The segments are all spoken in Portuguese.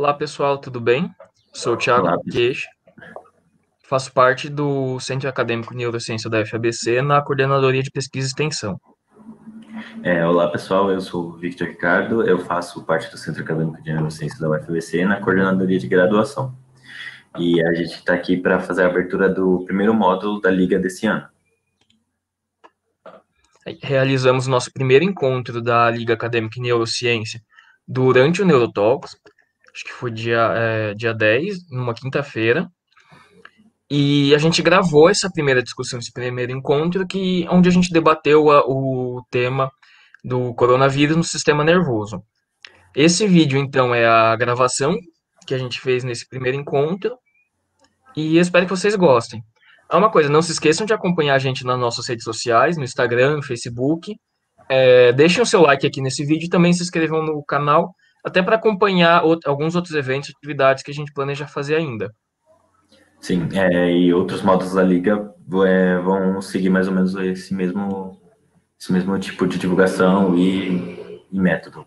Olá pessoal, tudo bem? Sou o Thiago Olá, Queixa, faço parte do Centro Acadêmico de Neurociência da FABC na Coordenadoria de Pesquisa e Extensão. olá pessoal, eu sou o Victor Ricardo, eu faço parte do Centro Acadêmico de Neurociência da UFABC na coordenadoria de graduação. E a gente está aqui para fazer a abertura do primeiro módulo da Liga desse ano. Realizamos nosso primeiro encontro da Liga Acadêmica em Neurociência durante o Neurotalks, acho que foi dia 10, numa quinta-feira, e a gente gravou essa primeira discussão, esse primeiro encontro, onde a gente debateu o tema do coronavírus no sistema nervoso. Esse vídeo, então, é a gravação que a gente fez nesse primeiro encontro e eu espero que vocês gostem. Uma coisa, não se esqueçam de acompanhar a gente nas nossas redes sociais, no Instagram, no Facebook. Deixem o seu like aqui nesse vídeo e também se inscrevam no canal, até para acompanhar alguns outros eventos e atividades que a gente planeja fazer ainda. Sim, e outros módulos da Liga vão seguir mais ou menos esse mesmo tipo de divulgação e método.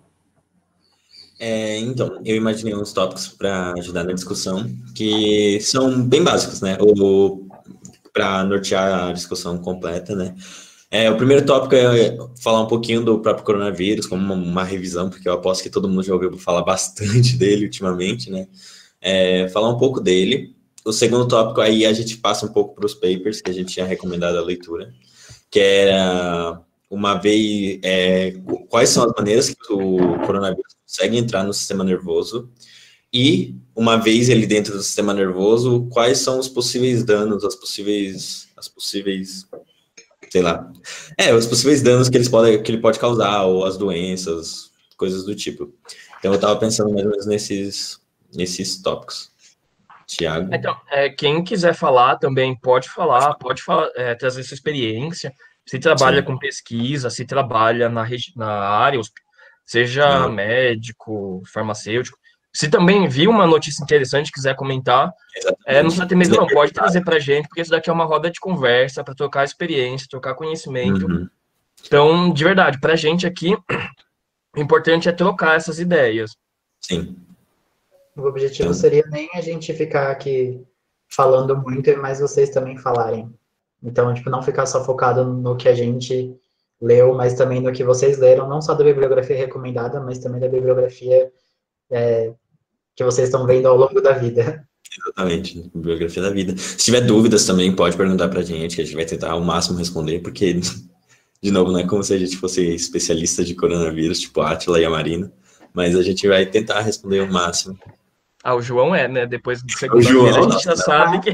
Então, eu imaginei uns tópicos para ajudar na discussão, que são bem básicos, né? Ou para nortear a discussão completa, né? O primeiro tópico é falar um pouquinho do próprio coronavírus, como uma revisão, porque eu aposto que todo mundo já ouviu falar bastante dele ultimamente, né? Falar um pouco dele. O segundo tópico, aí a gente passa um pouco para os papers, que a gente tinha recomendado a leitura, que era quais são as maneiras que o coronavírus consegue entrar no sistema nervoso e, uma vez ele dentro do sistema nervoso, quais são os possíveis danos, os possíveis danos que ele pode causar, ou as doenças, coisas do tipo. Então, eu estava pensando mais ou menos nesses tópicos. Tiago? Então, quem quiser falar também pode falar, trazer sua experiência. Se trabalha com pesquisa, se trabalha na área, seja médico, farmacêutico. Se também viu uma notícia interessante, quiser comentar, não precisa ter medo não, pode trazer para a gente, porque isso daqui é uma roda de conversa para trocar experiência, trocar conhecimento. Uhum. Então, de verdade, para a gente aqui, o importante é trocar essas ideias. Sim. O objetivo seria nem a gente ficar aqui falando muito, mas vocês também falarem. Então, não ficar só focado no que a gente leu, mas também no que vocês leram, não só da bibliografia recomendada, mas também da bibliografia que vocês estão vendo ao longo da vida. Exatamente, bibliografia da vida. Se tiver dúvidas também, pode perguntar pra gente, que a gente vai tentar ao máximo responder, porque, de novo, não é como se a gente fosse especialista de coronavírus, tipo a Átila e a Marina, mas a gente vai tentar responder o máximo. O João né? Depois do segunda-feira a gente já sabe que...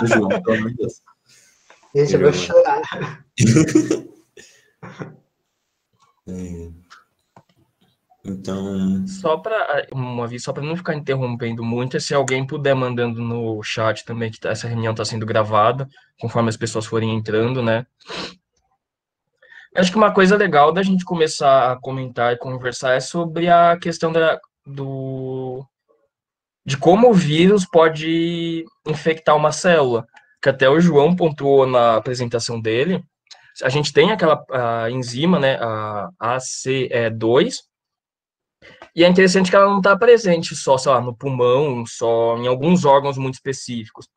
O João, pelo amor de Deus. Gente, eu vou chorar. Então... Só para não ficar interrompendo muito, se alguém puder mandando no chat também que essa reunião está sendo gravada, conforme as pessoas forem entrando, né? Acho que uma coisa legal da gente começar a comentar e conversar é sobre a questão de como o vírus pode infectar uma célula, que até o João pontuou na apresentação dele. A gente tem aquela enzima, né, a ACE2, e é interessante que ela não está presente só, sei lá, no pulmão, só em alguns órgãos muito específicos.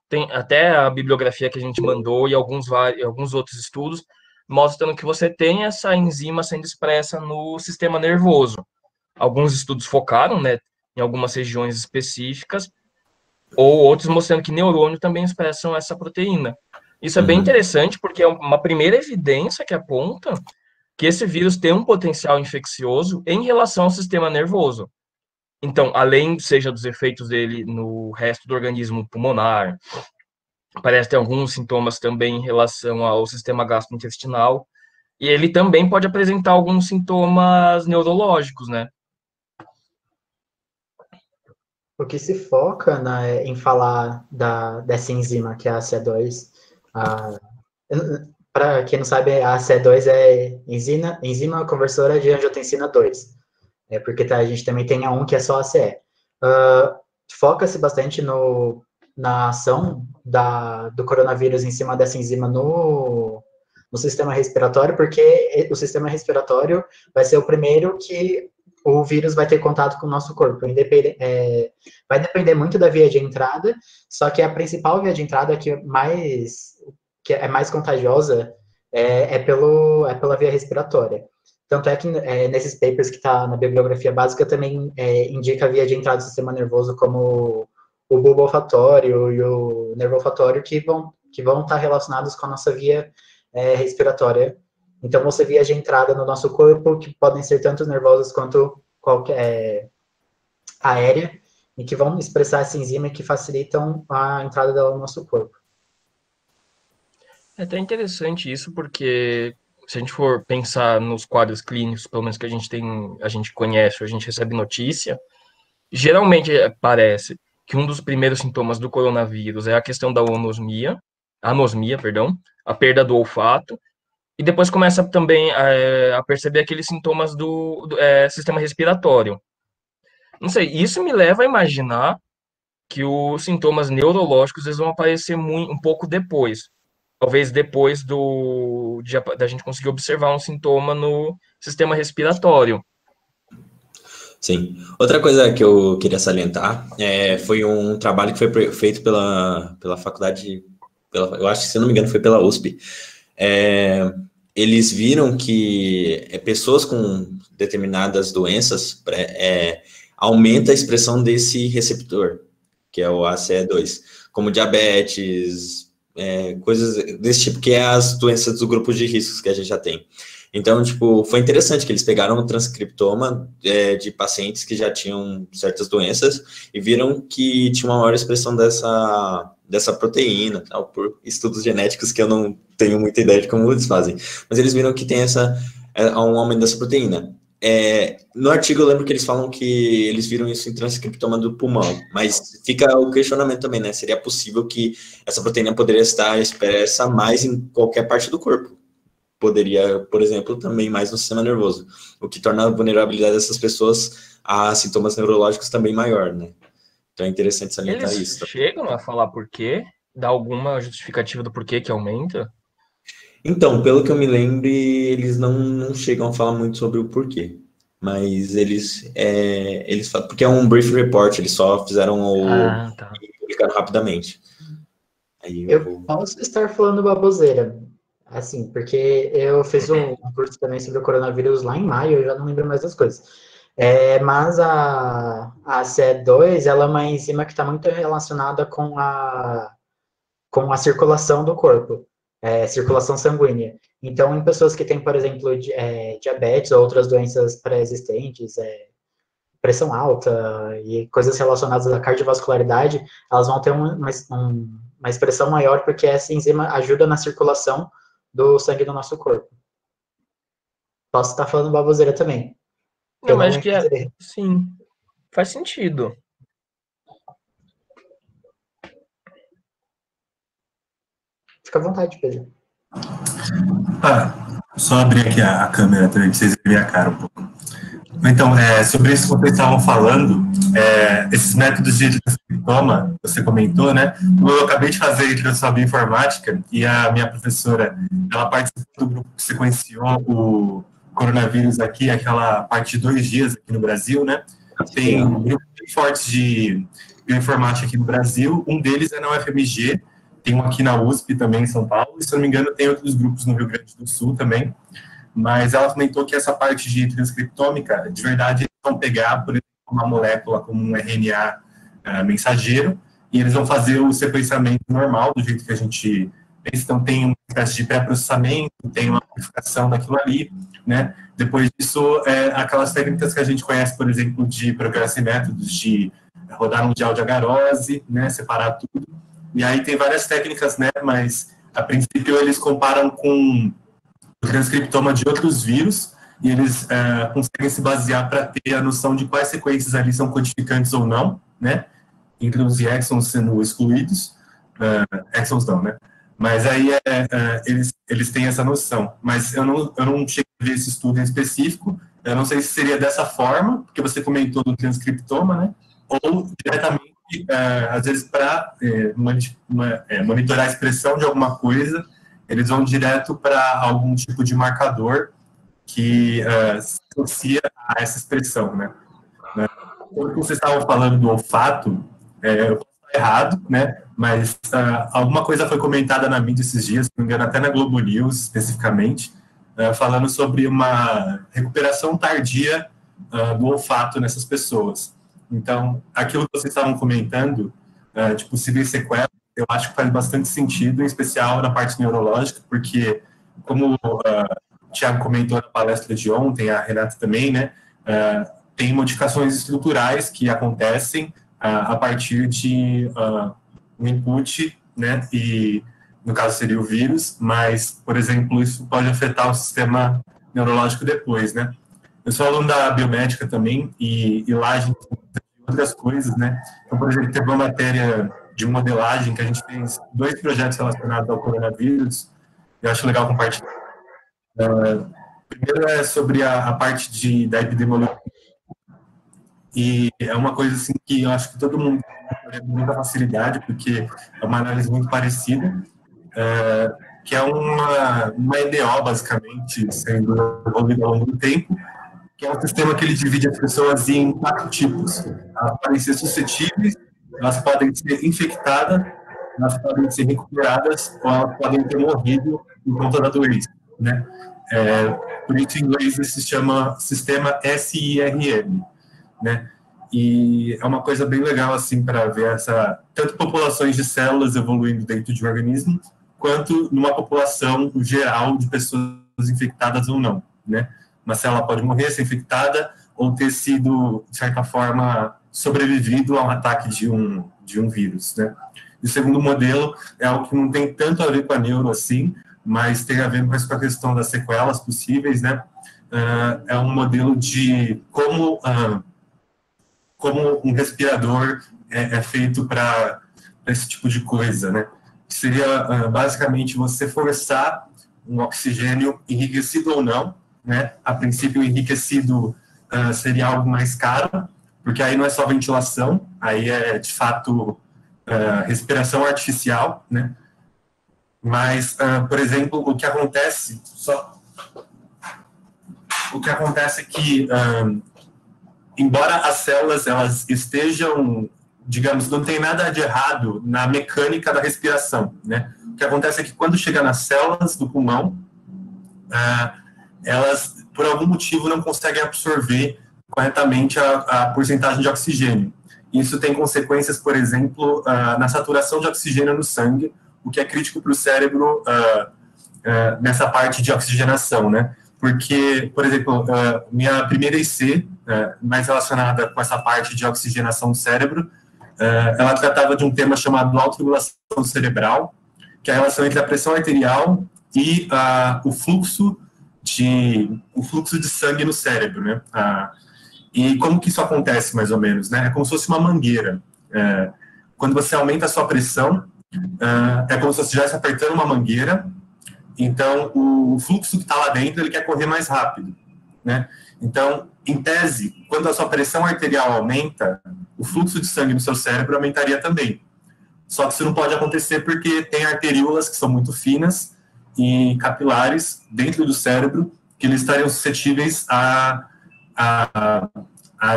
Tem até a bibliografia que a gente mandou e alguns outros estudos mostrando que você tem essa enzima sendo expressa no sistema nervoso. Alguns estudos focaram, né, em algumas regiões específicas, ou outros mostrando que neurônio também expressam essa proteína. Isso é bem interessante, porque é uma primeira evidência que aponta que esse vírus tem um potencial infeccioso em relação ao sistema nervoso. Então, além, seja dos efeitos dele no resto do organismo pulmonar, parece ter alguns sintomas também em relação ao sistema gastrointestinal, e ele também pode apresentar alguns sintomas neurológicos, né? O que se foca em falar dessa enzima, que é a ACE2, para quem não sabe, a ACE2 é enzima conversora de angiotensina 2, porque a gente também tem a 1 que é só ACE. Foca-se bastante na ação do coronavírus em cima dessa enzima no sistema respiratório, porque o sistema respiratório vai ser o primeiro que o vírus vai ter contato com o nosso corpo. Vai depender muito da via de entrada, só que a principal via de entrada que é mais contagiosa é pela via respiratória. Tanto é que nesses papers que está na bibliografia básica também indica a via de entrada do sistema nervoso como o bulbo olfatório e o nervo olfatório que vão estar relacionados com a nossa via respiratória. Então, vão ser vias de entrada no nosso corpo, que podem ser tanto nervosas quanto aérea, e que vão expressar essa enzima que facilitam a entrada dela no nosso corpo. É até interessante isso, porque se a gente for pensar nos quadros clínicos, pelo menos que a gente conhece, ou a gente recebe notícia, geralmente parece que um dos primeiros sintomas do coronavírus é a questão da anosmia, a perda do olfato, e depois começa também a perceber aqueles sintomas do sistema respiratório. Não sei, isso me leva a imaginar que os sintomas neurológicos eles vão aparecer um pouco depois. Talvez depois da gente conseguir observar um sintoma no sistema respiratório. Sim. Outra coisa que eu queria salientar foi um trabalho que foi feito pela faculdade, eu acho que, se não me engano, foi pela USP. Eles viram que pessoas com determinadas doenças aumenta a expressão desse receptor, que é o ACE2, como diabetes, coisas desse tipo, que é as doenças do grupo de riscos que a gente já tem. Então, tipo, foi interessante que eles pegaram o transcriptoma de pacientes que já tinham certas doenças e viram que tinha uma maior expressão dessa proteína, tal, por estudos genéticos que eu não tenho muita ideia de como eles fazem. Mas eles viram que tem um aumento dessa proteína. No artigo eu lembro que eles falam que eles viram isso em transcriptoma do pulmão, mas fica o questionamento também, né? Seria possível que essa proteína poderia estar expressa mais em qualquer parte do corpo? Poderia, por exemplo, também mais no sistema nervoso, o que torna a vulnerabilidade dessas pessoas a sintomas neurológicos também maior, né? Então é interessante salientar isso. Eles chegam a falar por quê? Dá alguma justificativa do porquê que aumenta? Então, pelo que eu me lembro, eles não chegam a falar muito sobre o porquê. Mas eles falam, porque é um brief report, eles só fizeram e publicaram rapidamente. Aí eu posso estar falando baboseira, assim, porque eu fiz um curso também sobre o coronavírus lá em maio, eu já não lembro mais das coisas. Mas a CE2, ela é uma enzima que está muito relacionada com a circulação do corpo, circulação sanguínea. Então, em pessoas que têm, por exemplo, diabetes ou outras doenças pré-existentes, pressão alta e coisas relacionadas à cardiovascularidade, elas vão ter uma expressão maior, porque essa enzima ajuda na circulação do sangue do nosso corpo. Posso estar falando baboseira também. Não, mas acho que sim, faz sentido. Fica à vontade, Pedro. Só abrir aqui a câmera também, para vocês verem a cara um pouco. Então, sobre isso que vocês estavam falando, esses métodos de transcriptoma, você comentou, né? Eu acabei de fazer introdução à bioinformática e a minha professora, ela participou do grupo que sequenciou o coronavírus aqui, aquela parte de 2 dias aqui no Brasil, né? Tem um grupo bem forte de bioinformática aqui no Brasil, um deles é na UFMG, tem um aqui na USP também, em São Paulo, e se eu não me engano tem outros grupos no Rio Grande do Sul também, mas ela comentou que essa parte de transcriptômica, de verdade, eles vão pegar, por exemplo, uma molécula como um RNA mensageiro, e eles vão fazer o sequenciamento normal, do jeito que a gente pensa. Então, tem uma espécie de pré-processamento, tem uma amplificação daquilo ali, né? Depois disso, aquelas técnicas que a gente conhece, por exemplo, de Progress Métodos, de rodar um dial de agarose, né? Separar tudo. E aí tem várias técnicas, né? Mas, a princípio, eles comparam com o transcriptoma de outros vírus, e eles conseguem se basear para ter a noção de quais sequências ali são codificantes ou não, né? Inclusive exons sendo excluídos, exons não, né? Mas aí eles têm essa noção. Mas eu não cheguei a ver esse estudo em específico, eu não sei se seria dessa forma, porque você comentou do transcriptoma, né? Ou diretamente, às vezes, para monitorar a expressão de alguma coisa, eles vão direto para algum tipo de marcador que se associa a essa expressão, né? Quando vocês estavam falando do olfato, eu posso estar errado, né? Mas alguma coisa foi comentada na mídia esses dias, se não me engano, até na Globo News, especificamente, falando sobre uma recuperação tardia do olfato nessas pessoas. Então, aquilo que vocês estavam comentando, de possíveis sequelas, eu acho que faz bastante sentido, em especial na parte neurológica, porque, como o Thiago comentou na palestra de ontem, a Renata também, né? Tem modificações estruturais que acontecem a partir de um input, né? E, no caso, seria o vírus, mas, por exemplo, isso pode afetar o sistema neurológico depois, né? Eu sou aluno da biomédica também, e lá a gente tem outras coisas, né? Então, por exemplo, teve uma matéria de modelagem que a gente fez 2 projetos relacionados ao coronavírus, eu acho legal compartilhar. Primeiro é sobre a parte da epidemiologia, e é uma coisa assim que eu acho que todo mundo tem muita facilidade, porque é uma análise muito parecida, que é uma EDO, basicamente, sendo desenvolvida ao longo do tempo, que é um sistema que ele divide as pessoas em 4 tipos. Elas podem ser suscetíveis, elas podem ser infectadas, elas podem ser recuperadas, ou elas podem ter morrido por conta da doença, né? Por isso, em inglês, isso se chama sistema SIRM, né? E é uma coisa bem legal, assim, para ver tanto populações de células evoluindo dentro de um organismo, quanto numa população geral de pessoas infectadas ou não, né? Uma célula pode morrer, ser infectada, ou ter sido, de certa forma, sobrevivido a um ataque de um vírus, né? E o segundo modelo é algo que não tem tanto a ver com a neuro assim, mas tem a ver mais com a questão das sequelas possíveis, né? É um modelo de como um respirador é feito para esse tipo de coisa, né? Seria basicamente você forçar um oxigênio enriquecido ou não, né? A princípio, o enriquecido seria algo mais caro, porque aí não é só ventilação, aí é, de fato, respiração artificial, né? Mas, por exemplo, o que acontece é que, embora as células elas estejam, digamos, não tem nada de errado na mecânica da respiração, né? O que acontece é que quando chega nas células do pulmão, elas, por algum motivo, não conseguem absorver corretamente a porcentagem de oxigênio. Isso tem consequências, por exemplo, na saturação de oxigênio no sangue, o que é crítico para o cérebro nessa parte de oxigenação, né? Porque, por exemplo, minha primeira IC, mais relacionada com essa parte de oxigenação do cérebro, ela tratava de um tema chamado autorregulação cerebral, que é a relação entre a pressão arterial e o fluxo de sangue no cérebro, né? E como que isso acontece, mais ou menos, né? É como se fosse uma mangueira. Quando você aumenta a sua pressão, é como se você estivesse apertando uma mangueira, então o fluxo que está lá dentro, ele quer correr mais rápido, né? Então, em tese, quando a sua pressão arterial aumenta, o fluxo de sangue no seu cérebro aumentaria também. Só que isso não pode acontecer porque tem arteríolas que são muito finas e capilares dentro do cérebro que eles estariam suscetíveis a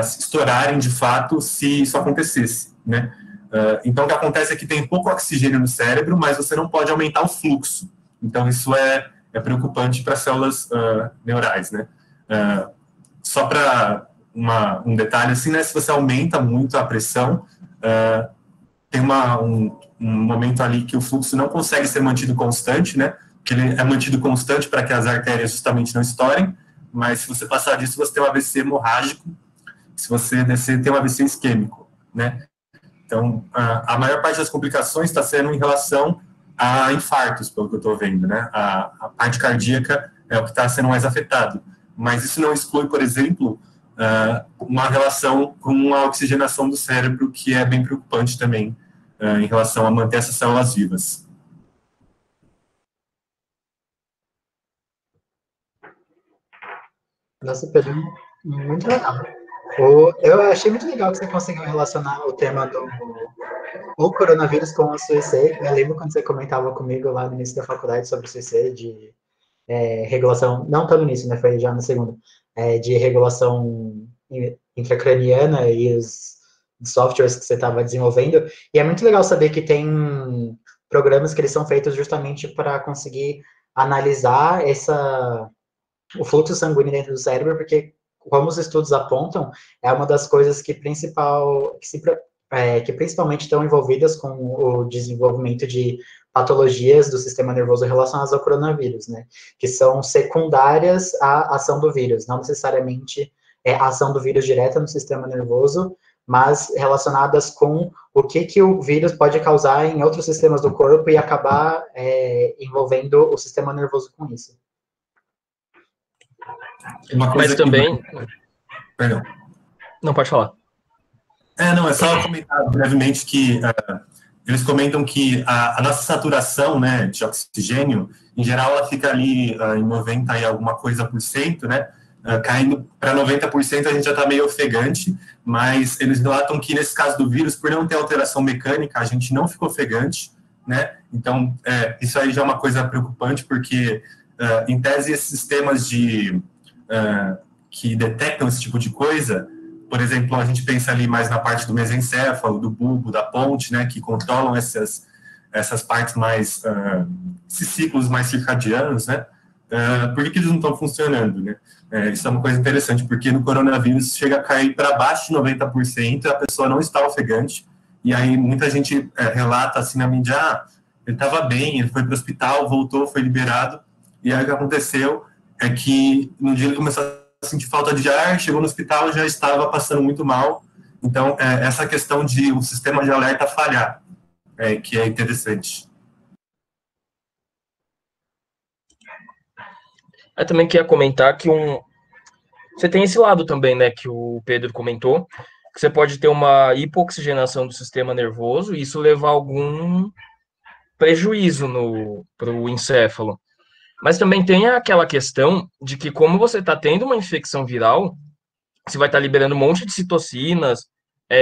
estourarem de fato se isso acontecesse, né? Então, o que acontece é que tem pouco oxigênio no cérebro, mas você não pode aumentar o fluxo. Então, isso é preocupante para células neurais, né? Só para um detalhe, assim, né? Se você aumenta muito a pressão, tem um momento ali que o fluxo não consegue ser mantido constante, né? Que ele é mantido constante para que as artérias justamente não estourem, mas se você passar disso, você tem um AVC hemorrágico, se você descer, tem um AVC isquêmico, né? Então, a maior parte das complicações está sendo em relação a infartos, pelo que eu estou vendo, né? A parte cardíaca é o que está sendo mais afetado. Mas isso não exclui, por exemplo, uma relação com a oxigenação do cérebro, que é bem preocupante também, em relação a manter essas células vivas. Nossa, Pedro, muito legal. Eu achei muito legal que você conseguiu relacionar o tema do coronavírus com a sua IC. Eu lembro quando você comentava comigo lá no início da faculdade sobre o IC, regulação, não tão no início, né, foi já na segunda, de regulação intracraniana e os softwares que você estava desenvolvendo, e é muito legal saber que tem programas que eles são feitos justamente para conseguir analisar o fluxo sanguíneo dentro do cérebro, porque, como os estudos apontam, é uma das coisas que principalmente estão envolvidas com o desenvolvimento de patologias do sistema nervoso relacionadas ao coronavírus, né, que são secundárias à ação do vírus, não necessariamente a ação do vírus direta no sistema nervoso, mas relacionadas com o que o vírus pode causar em outros sistemas do corpo e acabar envolvendo o sistema nervoso com isso. Uma coisa Mas também... Perdão. Não, pode falar. Não, é só comentar brevemente que eles comentam que a nossa saturação, né, de oxigênio, em geral, ela fica ali em 90 e alguma coisa por cento, né, caindo para 90% a gente já está meio ofegante, mas eles relatam que nesse caso do vírus, por não ter alteração mecânica, a gente não ficou ofegante, né, então isso aí já é uma coisa preocupante, porque em tese esses sistemas que detectam esse tipo de coisa, por exemplo, a gente pensa ali mais na parte do mesencéfalo, do bulbo, da ponte, né, que controlam essas partes mais, esses ciclos mais circadianos, né, por que eles não estão funcionando, né? Isso é uma coisa interessante, porque no coronavírus chega a cair para baixo de 90%, a pessoa não está ofegante, e aí muita gente relata assim na mídia, ele estava bem, ele foi para o hospital, voltou, foi liberado, e aí o que aconteceu é que no dia ele começou a sentir falta de ar, chegou no hospital, já estava passando muito mal. Então, essa questão de um sistema de alerta falhar, que é interessante. Eu também queria comentar que você tem esse lado também, né, que o Pedro comentou, que você pode ter uma hipoxigenação do sistema nervoso e isso levar a algum prejuízo para o encéfalo. Mas também tem aquela questão de que, como você está tendo uma infecção viral, você vai estar liberando um monte de citocinas,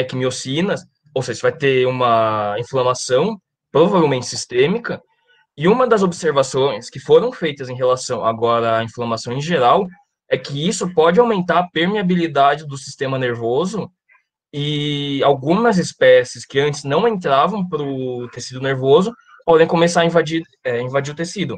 quimiocinas, ou seja, você vai ter uma inflamação, provavelmente sistêmica, e uma das observações que foram feitas em relação agora à inflamação em geral é que isso pode aumentar a permeabilidade do sistema nervoso e algumas espécies que antes não entravam para o tecido nervoso podem começar a invadir o tecido.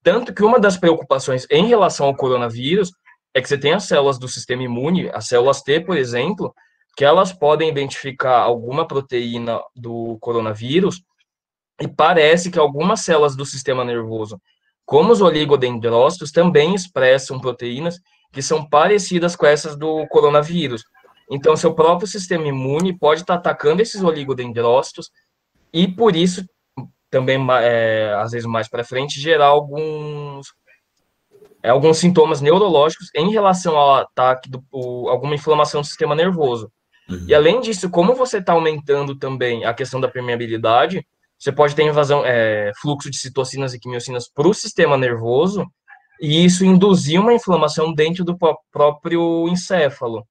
Tanto que uma das preocupações em relação ao coronavírus é que você tem as células do sistema imune, as células T, por exemplo, que elas podem identificar alguma proteína do coronavírus e parece que algumas células do sistema nervoso, como os oligodendrócitos, também expressam proteínas que são parecidas com essas do coronavírus. Então, seu próprio sistema imune pode estar atacando esses oligodendrócitos e, por isso, também, às vezes mais para frente, gerar alguns sintomas neurológicos em relação ao ataque, alguma inflamação do sistema nervoso. Uhum. E, além disso, como você está aumentando também a questão da permeabilidade, você pode ter invasão, fluxo de citocinas e quimiocinas para o sistema nervoso, e isso induzir uma inflamação dentro do próprio encéfalo.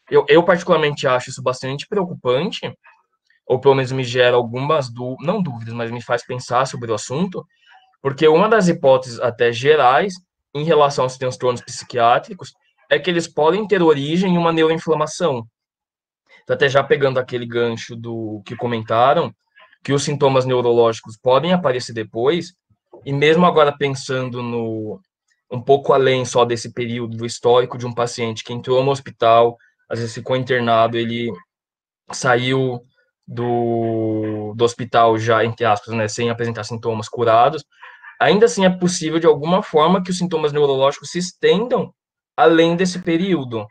Eu particularmente acho isso bastante preocupante, ou pelo menos me gera algumas não dúvidas, mas me faz pensar sobre o assunto, porque uma das hipóteses até gerais em relação aos transtornos psiquiátricos é que eles podem ter origem em uma neuroinflamação. Então, até já pegando aquele gancho do que comentaram, que os sintomas neurológicos podem aparecer depois, e mesmo agora pensando um pouco além só desse período do histórico de um paciente que entrou no hospital, às vezes ficou internado, ele saiu do hospital já, entre aspas, né, sem apresentar sintomas, curados, ainda assim é possível, de alguma forma, que os sintomas neurológicos se estendam além desse período.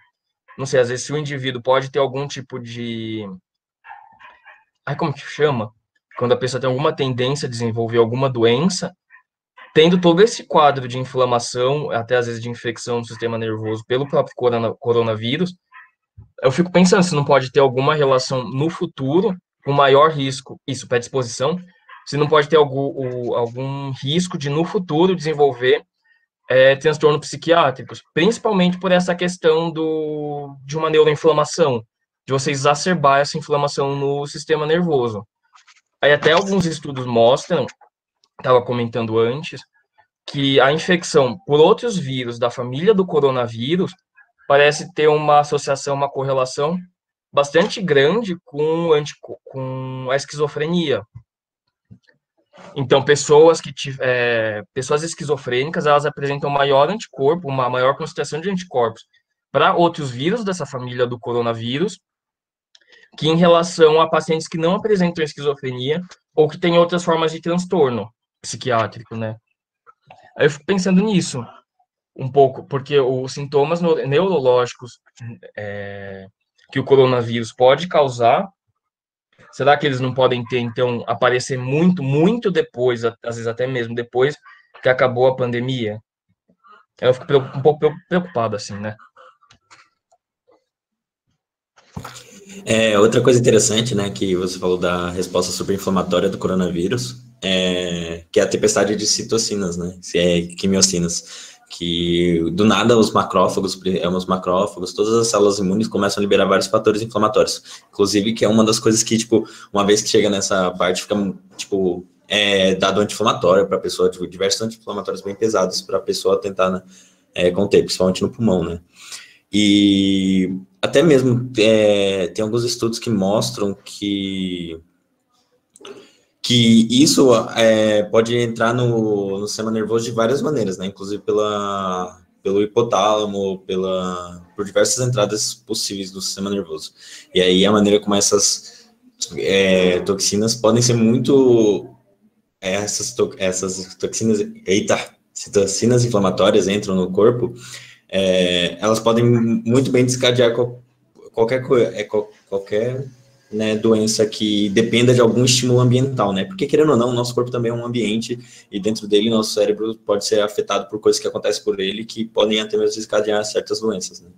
Não sei, às vezes se o indivíduo pode ter algum tipo de... como que chama? Quando a pessoa tem alguma tendência a desenvolver alguma doença, tendo todo esse quadro de inflamação, até às vezes de infecção do sistema nervoso pelo próprio coronavírus, eu fico pensando se não pode ter alguma relação no futuro, com maior risco, isso, predisposição, se não pode ter algum risco de, no futuro, desenvolver transtornos psiquiátricos, principalmente por essa questão de uma neuroinflamação, de você exacerbar essa inflamação no sistema nervoso. Aí até alguns estudos mostram, estava comentando antes, que a infecção por outros vírus da família do coronavírus parece ter uma associação, uma correlação bastante grande com a esquizofrenia. Então, pessoas esquizofrênicas, elas apresentam maior anticorpo, uma maior concentração de anticorpos para outros vírus dessa família do coronavírus, que em relação a pacientes que não apresentam esquizofrenia ou que têm outras formas de transtorno psiquiátrico, né? Aí eu fico pensando nisso um pouco, porque os sintomas neurológicos que o coronavírus pode causar, será que eles não podem ter, então, aparecer muito, muito depois, às vezes até mesmo depois que acabou a pandemia? Eu fico um pouco preocupado, assim, né? Outra coisa interessante, né, que você falou da resposta superinflamatória do coronavírus, que é a tempestade de citocinas, né, quimiocinas, que do nada os macrófagos, todas as células imunes começam a liberar vários fatores inflamatórios, inclusive que é uma das coisas que, tipo, uma vez que chega nessa parte, fica, tipo, dado anti-inflamatório para a pessoa, tipo, diversos anti-inflamatórios bem pesados para a pessoa tentar, né, conter, principalmente no pulmão, né. E até mesmo tem alguns estudos que mostram que isso pode entrar no sistema nervoso de várias maneiras, né? Inclusive pelo hipotálamo, por diversas entradas possíveis do sistema nervoso. E aí a maneira como essas toxinas podem ser muito... essas toxinas... citocinas inflamatórias entram no corpo, elas podem muito bem desencadear qualquer né, doença que dependa de algum estímulo ambiental, né? Porque, querendo ou não, o nosso corpo também é um ambiente e dentro dele nosso cérebro pode ser afetado por coisas que acontecem por ele que podem até mesmo desencadear certas doenças, né?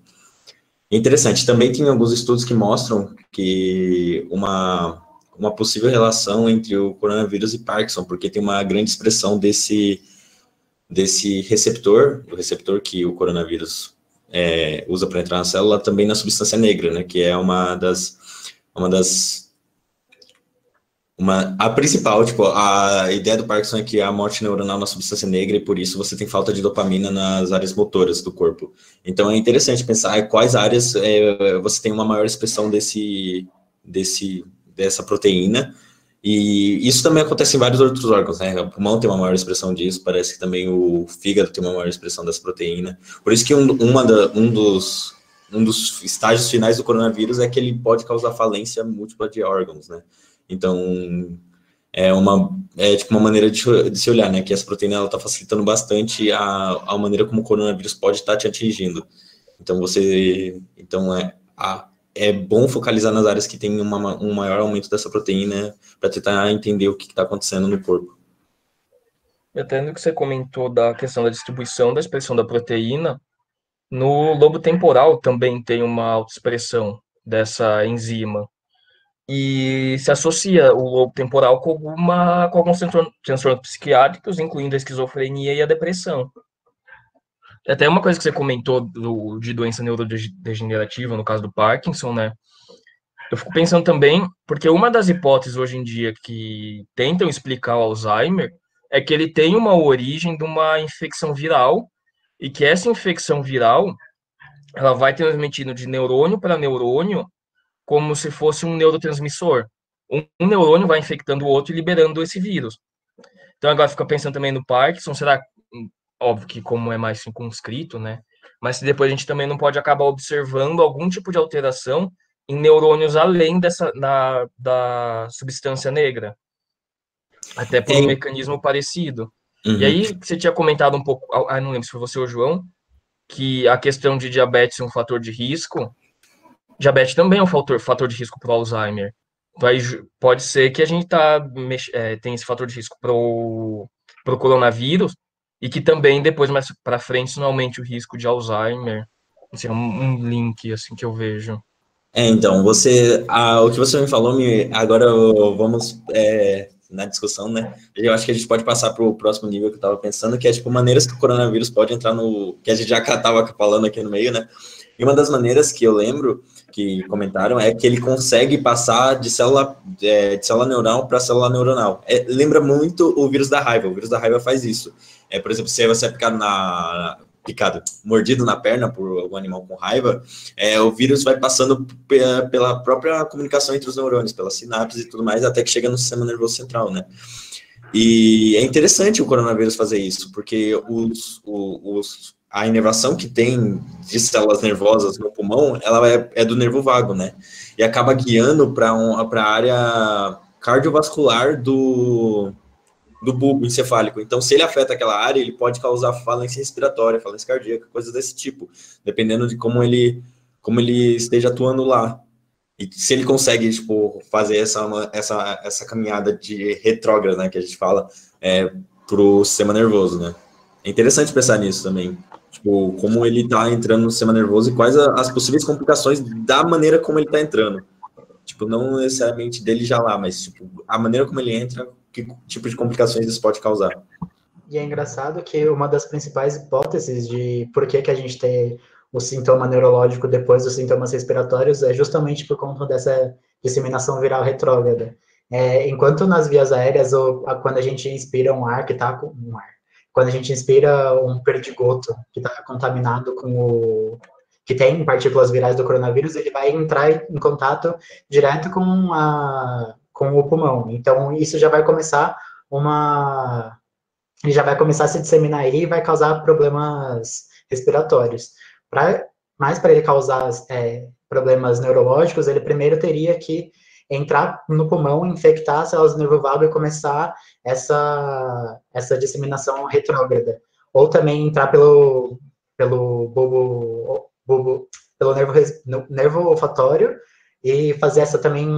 Interessante, também tem alguns estudos que mostram que uma possível relação entre o coronavírus e Parkinson, porque tem uma grande expressão desse receptor, o receptor que o coronavírus usa para entrar na célula, também na substância negra, né, que é a principal, tipo, a ideia do Parkinson é que há morte neuronal na substância negra e por isso você tem falta de dopamina nas áreas motoras do corpo. Então é interessante pensar quais áreas você tem uma maior expressão dessa proteína. E isso também acontece em vários outros órgãos, né? O pulmão tem uma maior expressão disso, parece que também o fígado tem uma maior expressão dessa proteína. Por isso que um dos estágios finais do coronavírus é que ele pode causar falência múltipla de órgãos, né? Então, tipo uma maneira de se olhar, né? Que essa proteína ela está facilitando bastante a maneira como o coronavírus pode estar te atingindo. Então, é bom focalizar nas áreas que tem um maior aumento dessa proteína para tentar entender o que está acontecendo no corpo. Até no que você comentou da questão da distribuição da expressão da proteína, no lobo temporal também tem uma autoexpressão dessa enzima. E se associa o lobo temporal com alguns transtornos psiquiátricos, incluindo a esquizofrenia e a depressão. Até uma coisa que você comentou de doença neurodegenerativa, no caso do Parkinson, né? Eu fico pensando também, porque uma das hipóteses hoje em dia que tentam explicar o Alzheimer é que ele tem uma origem de uma infecção viral e que essa infecção viral ela vai transmitindo de neurônio para neurônio como se fosse um neurotransmissor. Um neurônio vai infectando o outro e liberando esse vírus. Então agora fica pensando também no Parkinson, será óbvio que como é mais circunscrito, né? Mas se depois a gente também não pode acabar observando algum tipo de alteração em neurônios além da substância negra. Até por um mecanismo parecido. Uhum. E aí, você tinha comentado um pouco, não lembro se foi você ou o João, que a questão de diabetes é um fator de risco. Diabetes também é um fator de risco para o Alzheimer. Pode ser que a gente tem esse fator de risco para o coronavírus, e que também depois, mais para frente, isso não aumente o risco de Alzheimer. Assim, um link assim que eu vejo. Então, o que você me falou, agora vamos na discussão, né? Eu acho que a gente pode passar para o próximo nível que eu estava pensando, que é, tipo, maneiras que o coronavírus pode entrar que a gente já estava falando aqui no meio, né? E uma das maneiras que eu lembro que comentaram é que ele consegue passar de célula neural para célula neuronal. Lembra muito o vírus da raiva. O vírus da raiva faz isso. Por exemplo, se você é mordido na perna por algum animal com raiva, o vírus vai passando pela própria comunicação entre os neurônios, pelas sinapses e tudo mais, até que chega no sistema nervoso central, né? E é interessante o coronavírus fazer isso, porque a inervação que tem de células nervosas no pulmão, ela é do nervo vago, né? E acaba guiando para a área cardiovascular do bulbo encefálico. Então, se ele afeta aquela área, ele pode causar falência respiratória, falência cardíaca, coisas desse tipo, dependendo de como ele esteja atuando lá. E se ele consegue, tipo, fazer essa caminhada de retrógrado, né, que a gente fala, para o sistema nervoso, né? É interessante pensar nisso também. Tipo, como ele está entrando no sistema nervoso e quais as possíveis complicações da maneira como ele está entrando. Tipo, não necessariamente dele já lá, mas, tipo, a maneira como ele entra, que tipo de complicações isso pode causar. E é engraçado que uma das principais hipóteses de por que a gente tem o sintoma neurológico depois dos sintomas respiratórios é justamente por conta dessa disseminação viral retrógrada. Enquanto nas vias aéreas, quando a gente inspira um ar que está com um ar, quando a gente inspira um perdigoto que está contaminado que tem partículas virais do coronavírus, ele vai entrar em contato direto com o pulmão. Então, isso já vai começar ele já vai começar a se disseminar aí e vai causar problemas respiratórios. Mas para ele causar problemas neurológicos, ele primeiro teria que entrar no pulmão, infectar as células do nervo vago e começar essa disseminação retrógrada. Ou também entrar pelo nervo olfatório e fazer essa também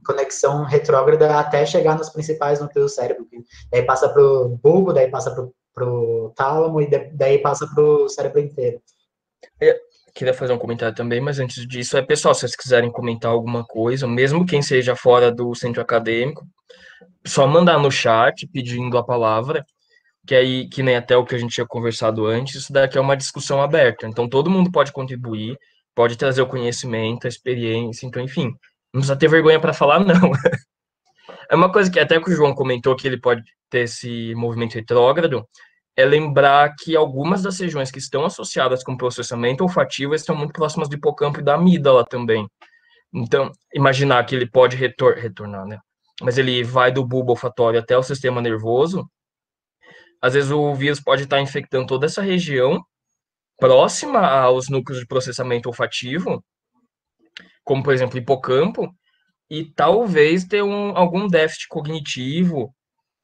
conexão retrógrada até chegar nos principais núcleos do cérebro. Daí passa para o bulbo, daí passa para o tálamo e daí passa para o cérebro inteiro. Queria fazer um comentário também, mas antes disso, pessoal, se vocês quiserem comentar alguma coisa, mesmo quem seja fora do centro acadêmico, só mandar no chat pedindo a palavra, que aí, que nem até o que a gente tinha conversado antes, isso daqui é uma discussão aberta, então todo mundo pode contribuir, pode trazer o conhecimento, a experiência, então, enfim, não precisa ter vergonha para falar, não. É uma coisa que até que o João comentou, que ele pode ter esse movimento retrógrado, é lembrar que algumas das regiões que estão associadas com processamento olfativo estão muito próximas do hipocampo e da amígdala também. Então, imaginar que ele pode retornar, né? Mas ele vai do bulbo olfatório até o sistema nervoso, às vezes o vírus pode estar infectando toda essa região próxima aos núcleos de processamento olfativo, como, por exemplo, o hipocampo, e talvez ter algum déficit cognitivo,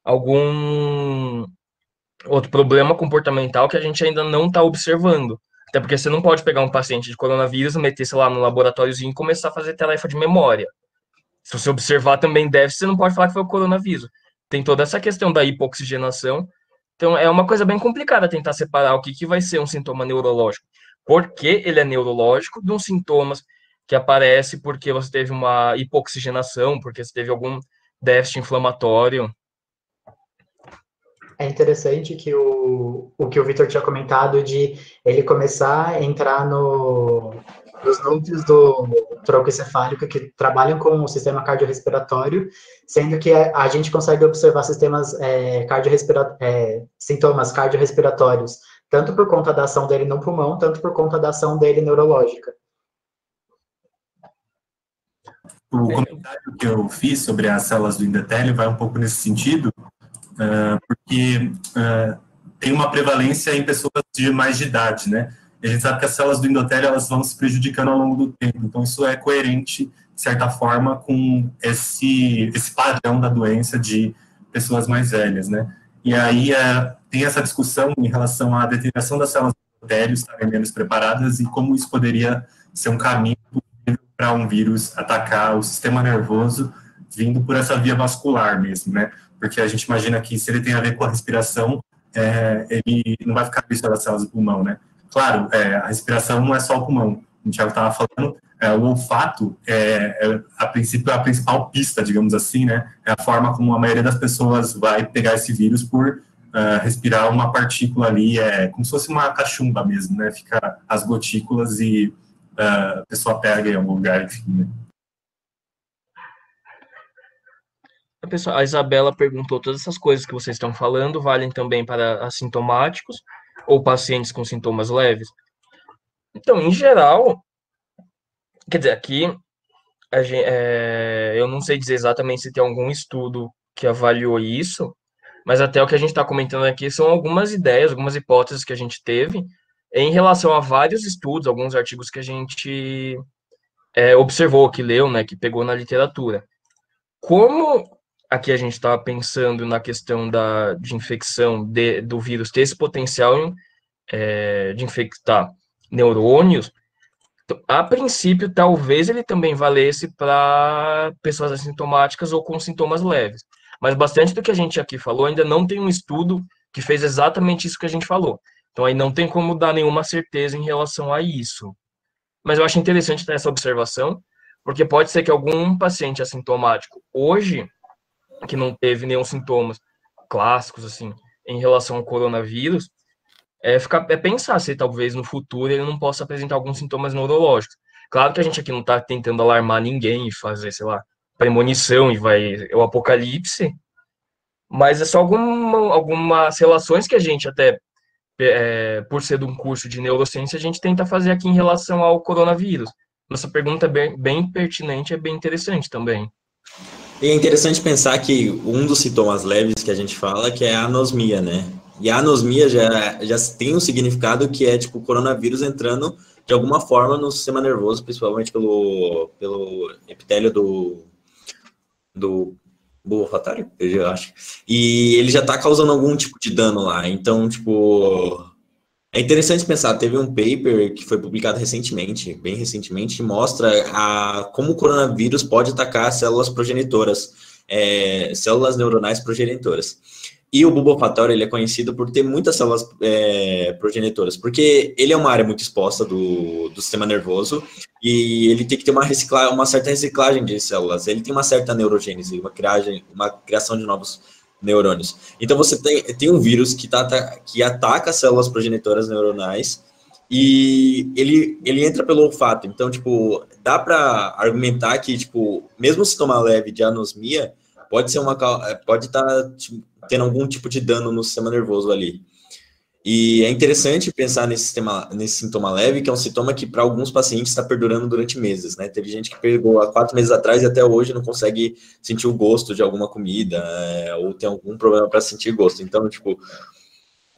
algum outro problema comportamental que a gente ainda não está observando. Até porque você não pode pegar um paciente de coronavírus, meter, sei lá, no laboratóriozinho e começar a fazer tarefa de memória. Se você observar também déficit, você não pode falar que foi o coronavírus. Tem toda essa questão da hipoxigenação. Então, é uma coisa bem complicada tentar separar o que vai ser um sintoma neurológico. Porque ele é neurológico, de uns sintomas que aparece porque você teve uma hipoxigenação, porque você teve algum déficit inflamatório. É interessante que o que o Vitor tinha comentado de ele começar a entrar nos núcleos do tronco encefálico que trabalham com o sistema cardiorrespiratório, sendo que a gente consegue observar sintomas cardiorrespiratórios, tanto por conta da ação dele no pulmão, tanto por conta da ação dele neurológica. O comentário que eu fiz sobre as células do endotélio vai um pouco nesse sentido, porque tem uma prevalência em pessoas de mais de idade, né? E a gente sabe que as células do endotélio elas vão se prejudicando ao longo do tempo, então isso é coerente, de certa forma, com esse padrão da doença de pessoas mais velhas, né? E aí tem essa discussão em relação à deterioração das células do endotélio estarem menos preparadas e como isso poderia ser um caminho para um vírus atacar o sistema nervoso vindo por essa via vascular mesmo, né? Porque a gente imagina que se ele tem a ver com a respiração, ele não vai ficar visto das células do pulmão, né? Claro, a respiração não é só o pulmão. O Thiago estava falando, o olfato a princípio, a principal pista, digamos assim, né? É a forma como a maioria das pessoas vai pegar esse vírus por respirar uma partícula ali, como se fosse uma cachumba mesmo, né? Fica as gotículas e a pessoa pega em algum lugar, enfim, né? Pessoal, a Isabela perguntou: todas essas coisas que vocês estão falando valem também para assintomáticos ou pacientes com sintomas leves? Então, em geral, quer dizer, aqui eu não sei dizer exatamente se tem algum estudo que avaliou isso, mas até o que a gente está comentando aqui são algumas ideias, algumas hipóteses que a gente teve em relação a vários estudos, alguns artigos que a gente observou, que leu, né, que pegou na literatura. Como aqui a gente está pensando na questão de infecção do vírus ter esse potencial de infectar neurônios, a princípio, talvez ele também valesse para pessoas assintomáticas ou com sintomas leves. Mas bastante do que a gente aqui falou ainda não tem um estudo que fez exatamente isso que a gente falou. Então, aí não tem como dar nenhuma certeza em relação a isso. Mas eu acho interessante ter essa observação, porque pode ser que algum paciente assintomático hoje, que não teve nenhum sintomas clássicos, assim, em relação ao coronavírus, pensar se talvez no futuro ele não possa apresentar alguns sintomas neurológicos. Claro que a gente aqui não está tentando alarmar ninguém e fazer, sei lá, premonição e o apocalipse, mas é só algumas relações que a gente até, por ser de um curso de neurociência, a gente tenta fazer aqui em relação ao coronavírus. Nossa pergunta é bem pertinente, é bem interessante também. E é interessante pensar que um dos sintomas leves que a gente fala que é a anosmia, né? E a anosmia já tem um significado que é tipo o coronavírus entrando de alguma forma no sistema nervoso, principalmente pelo epitélio do bulbo olfatório, eu acho. E ele já está causando algum tipo de dano lá. Então, tipo, é interessante pensar, teve um paper que foi publicado recentemente, bem recentemente, que mostra como o coronavírus pode atacar células progenitoras, células neuronais progenitoras. E o bulbo olfatório, ele é conhecido por ter muitas células progenitoras, porque ele é uma área muito exposta do sistema nervoso e ele tem que ter uma certa reciclagem de células. Ele tem uma certa neurogênese, uma criação de novos neurônios. Então, você tem um vírus que ataca as células progenitoras neuronais e ele entra pelo olfato. Então, tipo, dá para argumentar que, tipo, mesmo sintoma leve de anosmia, pode estar tendo algum tipo de dano no sistema nervoso ali. E é interessante pensar nesse sintoma leve, que é um sintoma que para alguns pacientes está perdurando durante meses, né? Teve gente que pegou há 4 meses atrás e até hoje não consegue sentir o gosto de alguma comida, ou tem algum problema para sentir gosto. Então, tipo,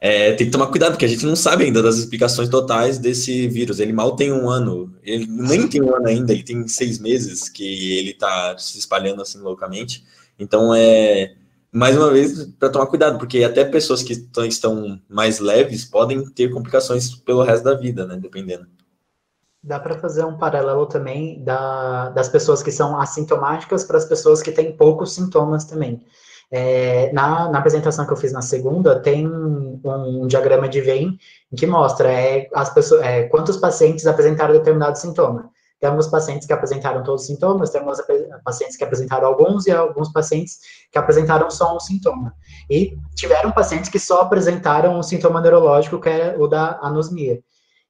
tem que tomar cuidado, porque a gente não sabe ainda das explicações totais desse vírus. Ele mal tem 1 ano, ele nem tem 1 ano ainda, ele tem 6 meses que ele está se espalhando assim loucamente. Então, mais uma vez, para tomar cuidado, porque até pessoas que estão mais leves podem ter complicações pelo resto da vida, né, dependendo. Dá para fazer um paralelo também das pessoas que são assintomáticas para as pessoas que têm poucos sintomas também. Na apresentação que eu fiz na segunda, tem um diagrama de Venn que mostra quantos pacientes apresentaram determinado sintoma. Temos pacientes que apresentaram todos os sintomas, temos pacientes que apresentaram alguns e alguns pacientes que apresentaram só um sintoma. E tiveram pacientes que só apresentaram um sintoma neurológico, que é o da anosmia.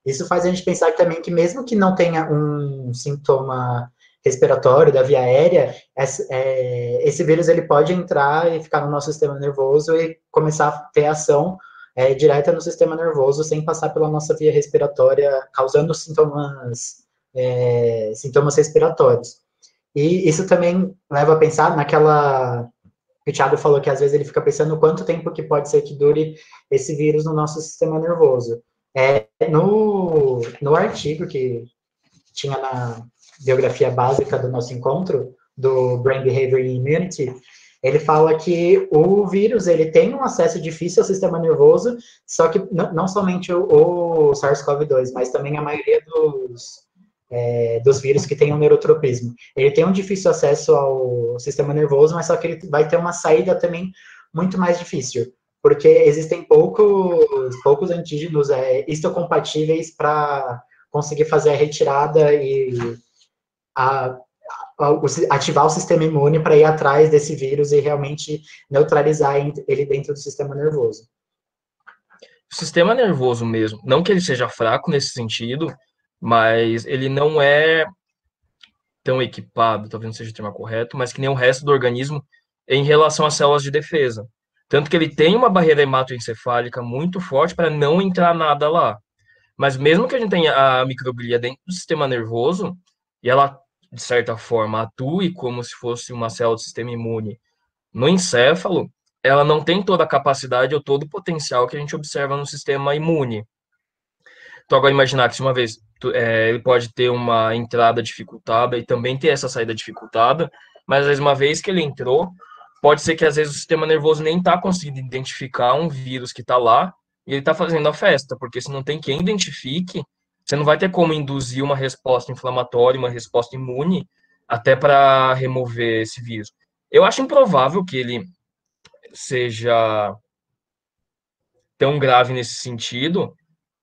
Isso faz a gente pensar também que mesmo que não tenha um sintoma respiratório da via aérea, esse vírus ele pode entrar e ficar no nosso sistema nervoso e começar a ter ação direta no sistema nervoso sem passar pela nossa via respiratória, causando sintomas respiratórios. E isso também leva a pensar naquela que o Thiago falou, que às vezes ele fica pensando quanto tempo que pode ser que dure esse vírus no nosso sistema nervoso. No artigo que tinha na biografia básica do nosso encontro, do Brain Behavior and Immunity, ele fala que o vírus ele tem um acesso difícil ao sistema nervoso, só que não somente o SARS-CoV-2, mas também a maioria dos vírus que tem um neurotropismo. Ele tem um difícil acesso ao sistema nervoso, mas só que ele vai ter uma saída também muito mais difícil, porque existem poucos antígenos histocompatíveis para conseguir fazer a retirada e ativar o sistema imune para ir atrás desse vírus e realmente neutralizar ele dentro do sistema nervoso. O sistema nervoso mesmo, não que ele seja fraco nesse sentido, mas ele não é tão equipado, talvez não seja o termo correto, mas que nem o resto do organismo em relação às células de defesa. Tanto que ele tem uma barreira hematoencefálica muito forte para não entrar nada lá. Mas mesmo que a gente tenha a microglia dentro do sistema nervoso, e ela, de certa forma, atue como se fosse uma célula do sistema imune no encéfalo, ela não tem toda a capacidade ou todo o potencial que a gente observa no sistema imune. Então, agora imaginar que se uma vez ele pode ter uma entrada dificultada e também ter essa saída dificultada, mas às vezes uma vez que ele entrou, pode ser que às vezes o sistema nervoso nem está conseguindo identificar um vírus que está lá e ele está fazendo a festa, porque se não tem quem identifique, você não vai ter como induzir uma resposta inflamatória, uma resposta imune, até para remover esse vírus. Eu acho improvável que ele seja tão grave nesse sentido,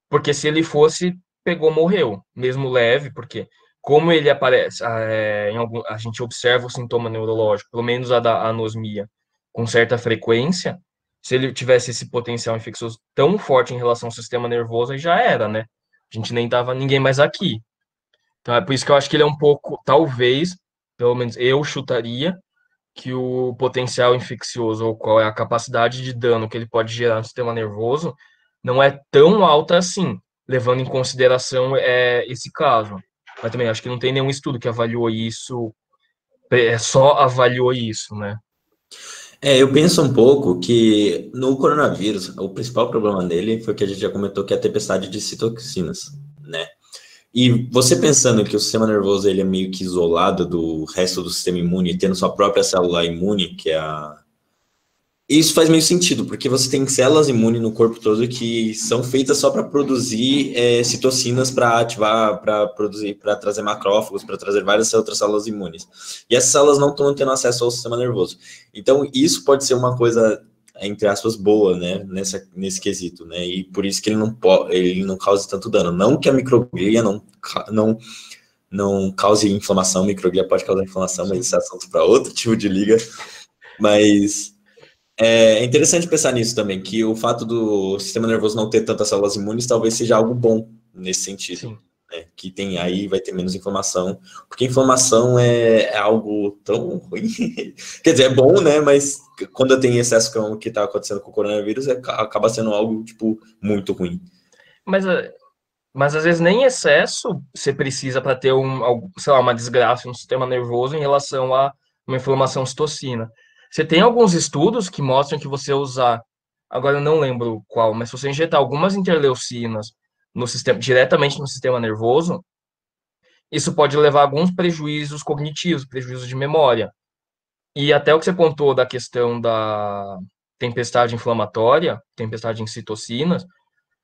porque se ele fosse, pegou, morreu, mesmo leve, porque como ele aparece, a gente observa o sintoma neurológico, pelo menos a da anosmia, com certa frequência, se ele tivesse esse potencial infeccioso tão forte em relação ao sistema nervoso, aí já era, né? A gente nem tava ninguém mais aqui. Então é por isso que eu acho que ele é um pouco, talvez, pelo menos eu chutaria, que o potencial infeccioso, ou qual é a capacidade de dano que ele pode gerar no sistema nervoso, não é tão alta assim, levando em consideração esse caso. Mas também acho que não tem nenhum estudo que avaliou isso, só avaliou isso, né? Eu penso um pouco que no coronavírus, o principal problema dele foi que a gente já comentou, que é a tempestade de citoquinas, né? E você pensando que o sistema nervoso ele é meio que isolado do resto do sistema imune, tendo sua própria célula imune, que é a... Isso faz meio sentido, porque você tem células imunes no corpo todo que são feitas só para produzir citocinas para ativar, para produzir, para trazer macrófagos, para trazer várias outras células imunes. E essas células não estão tendo acesso ao sistema nervoso. Então, isso pode ser uma coisa, entre aspas, boa, né, nesse quesito, né, e por isso que ele não causa tanto dano. Não que a microglia não cause inflamação, microglia pode causar inflamação, mas isso é assunto para outro tipo de liga, mas... É interessante pensar nisso também, que o fato do sistema nervoso não ter tantas células imunes talvez seja algo bom nesse sentido, né? Que tem aí, vai ter menos inflamação, porque inflamação é algo tão ruim, quer dizer, é bom, né, mas quando tem excesso como que está acontecendo com o coronavírus, acaba sendo algo, tipo, muito ruim. Mas às vezes nem excesso você precisa para ter sei lá, uma desgraça no sistema nervoso em relação a uma inflamação citocina. Você tem alguns estudos que mostram que você usar, agora eu não lembro qual, mas se você injetar algumas interleucinas diretamente no sistema nervoso, isso pode levar a alguns prejuízos cognitivos, prejuízos de memória. E até o que você contou da questão da tempestade inflamatória, tempestade em citocinas,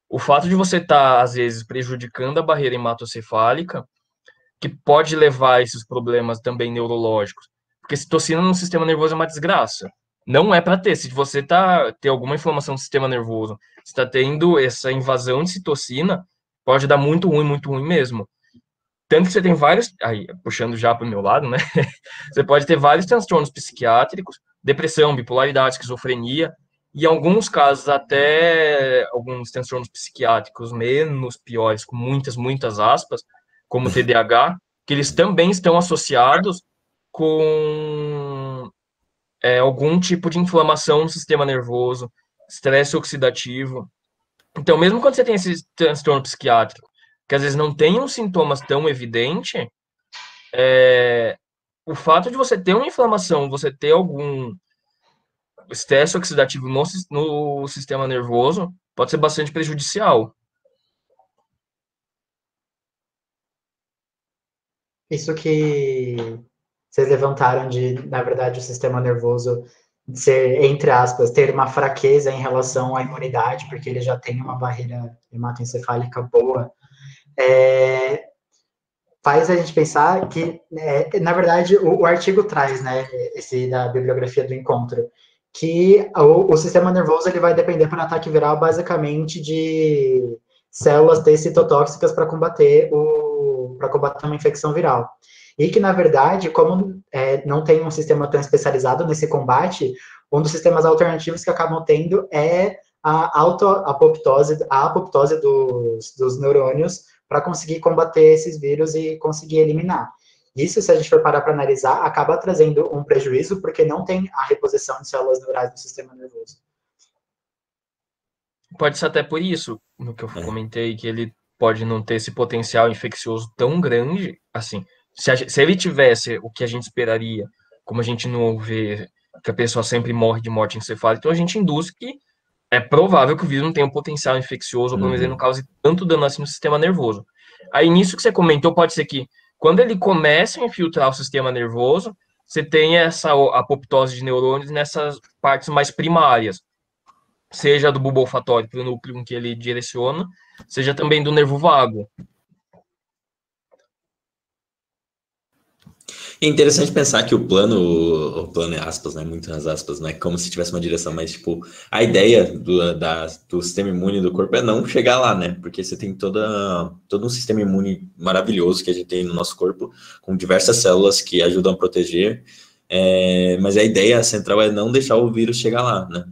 o fato de você estar, às vezes, prejudicando a barreira hematocefálica, que pode levar a esses problemas também neurológicos. Porque citocina no sistema nervoso é uma desgraça. Não é para ter. Se você ter alguma inflamação do sistema nervoso, está tendo essa invasão de citocina, pode dar muito ruim mesmo. Tanto que você tem vários, aí puxando já para o meu lado, né? Você pode ter vários transtornos psiquiátricos, depressão, bipolaridade, esquizofrenia, e em alguns casos até alguns transtornos psiquiátricos menos piores, com muitas aspas, como o TDAH, que eles também estão associados com algum tipo de inflamação no sistema nervoso, estresse oxidativo. Então, mesmo quando você tem esse transtorno psiquiátrico, que às vezes não tem uns sintomas tão evidentes, o fato de você ter uma inflamação, você ter algum estresse oxidativo no sistema nervoso, pode ser bastante prejudicial. Isso que vocês levantaram na verdade, o sistema nervoso ser, entre aspas, ter uma fraqueza em relação à imunidade, porque ele já tem uma barreira hematoencefálica boa, faz a gente pensar que, na verdade, o artigo traz, né, esse da bibliografia do encontro, que o sistema nervoso ele vai depender para ataque viral basicamente de células T citotóxicas para combater uma infecção viral. E que, na verdade, como não tem um sistema tão especializado nesse combate, um dos sistemas alternativos que acabam tendo é a apoptose dos neurônios para conseguir combater esses vírus e conseguir eliminar. Isso, se a gente for parar para analisar, acaba trazendo um prejuízo, porque não tem a reposição de células neurais no sistema nervoso. Pode ser até por isso, no que eu comentei, que ele pode não ter esse potencial infeccioso tão grande, assim. Se ele tivesse o que a gente esperaria, como a gente não vê que a pessoa sempre morre de morte encefálica, então a gente induz que é provável que o vírus não tenha um potencial infeccioso, ou pelo menos ele não cause tanto dano assim no sistema nervoso. Aí, nisso que você comentou, pode ser que quando ele começa a infiltrar o sistema nervoso, você tenha essa apoptose de neurônios nessas partes mais primárias, seja do bulbo olfatório, para o núcleo em que ele direciona, seja também do nervo vago. É interessante pensar que o plano é aspas, né? Muitas aspas, né? Como se tivesse uma direção, mas, tipo, a ideia do sistema imune do corpo é não chegar lá, né? Porque você tem todo um sistema imune maravilhoso que a gente tem no nosso corpo, com diversas células que ajudam a proteger, mas a ideia central é não deixar o vírus chegar lá, né?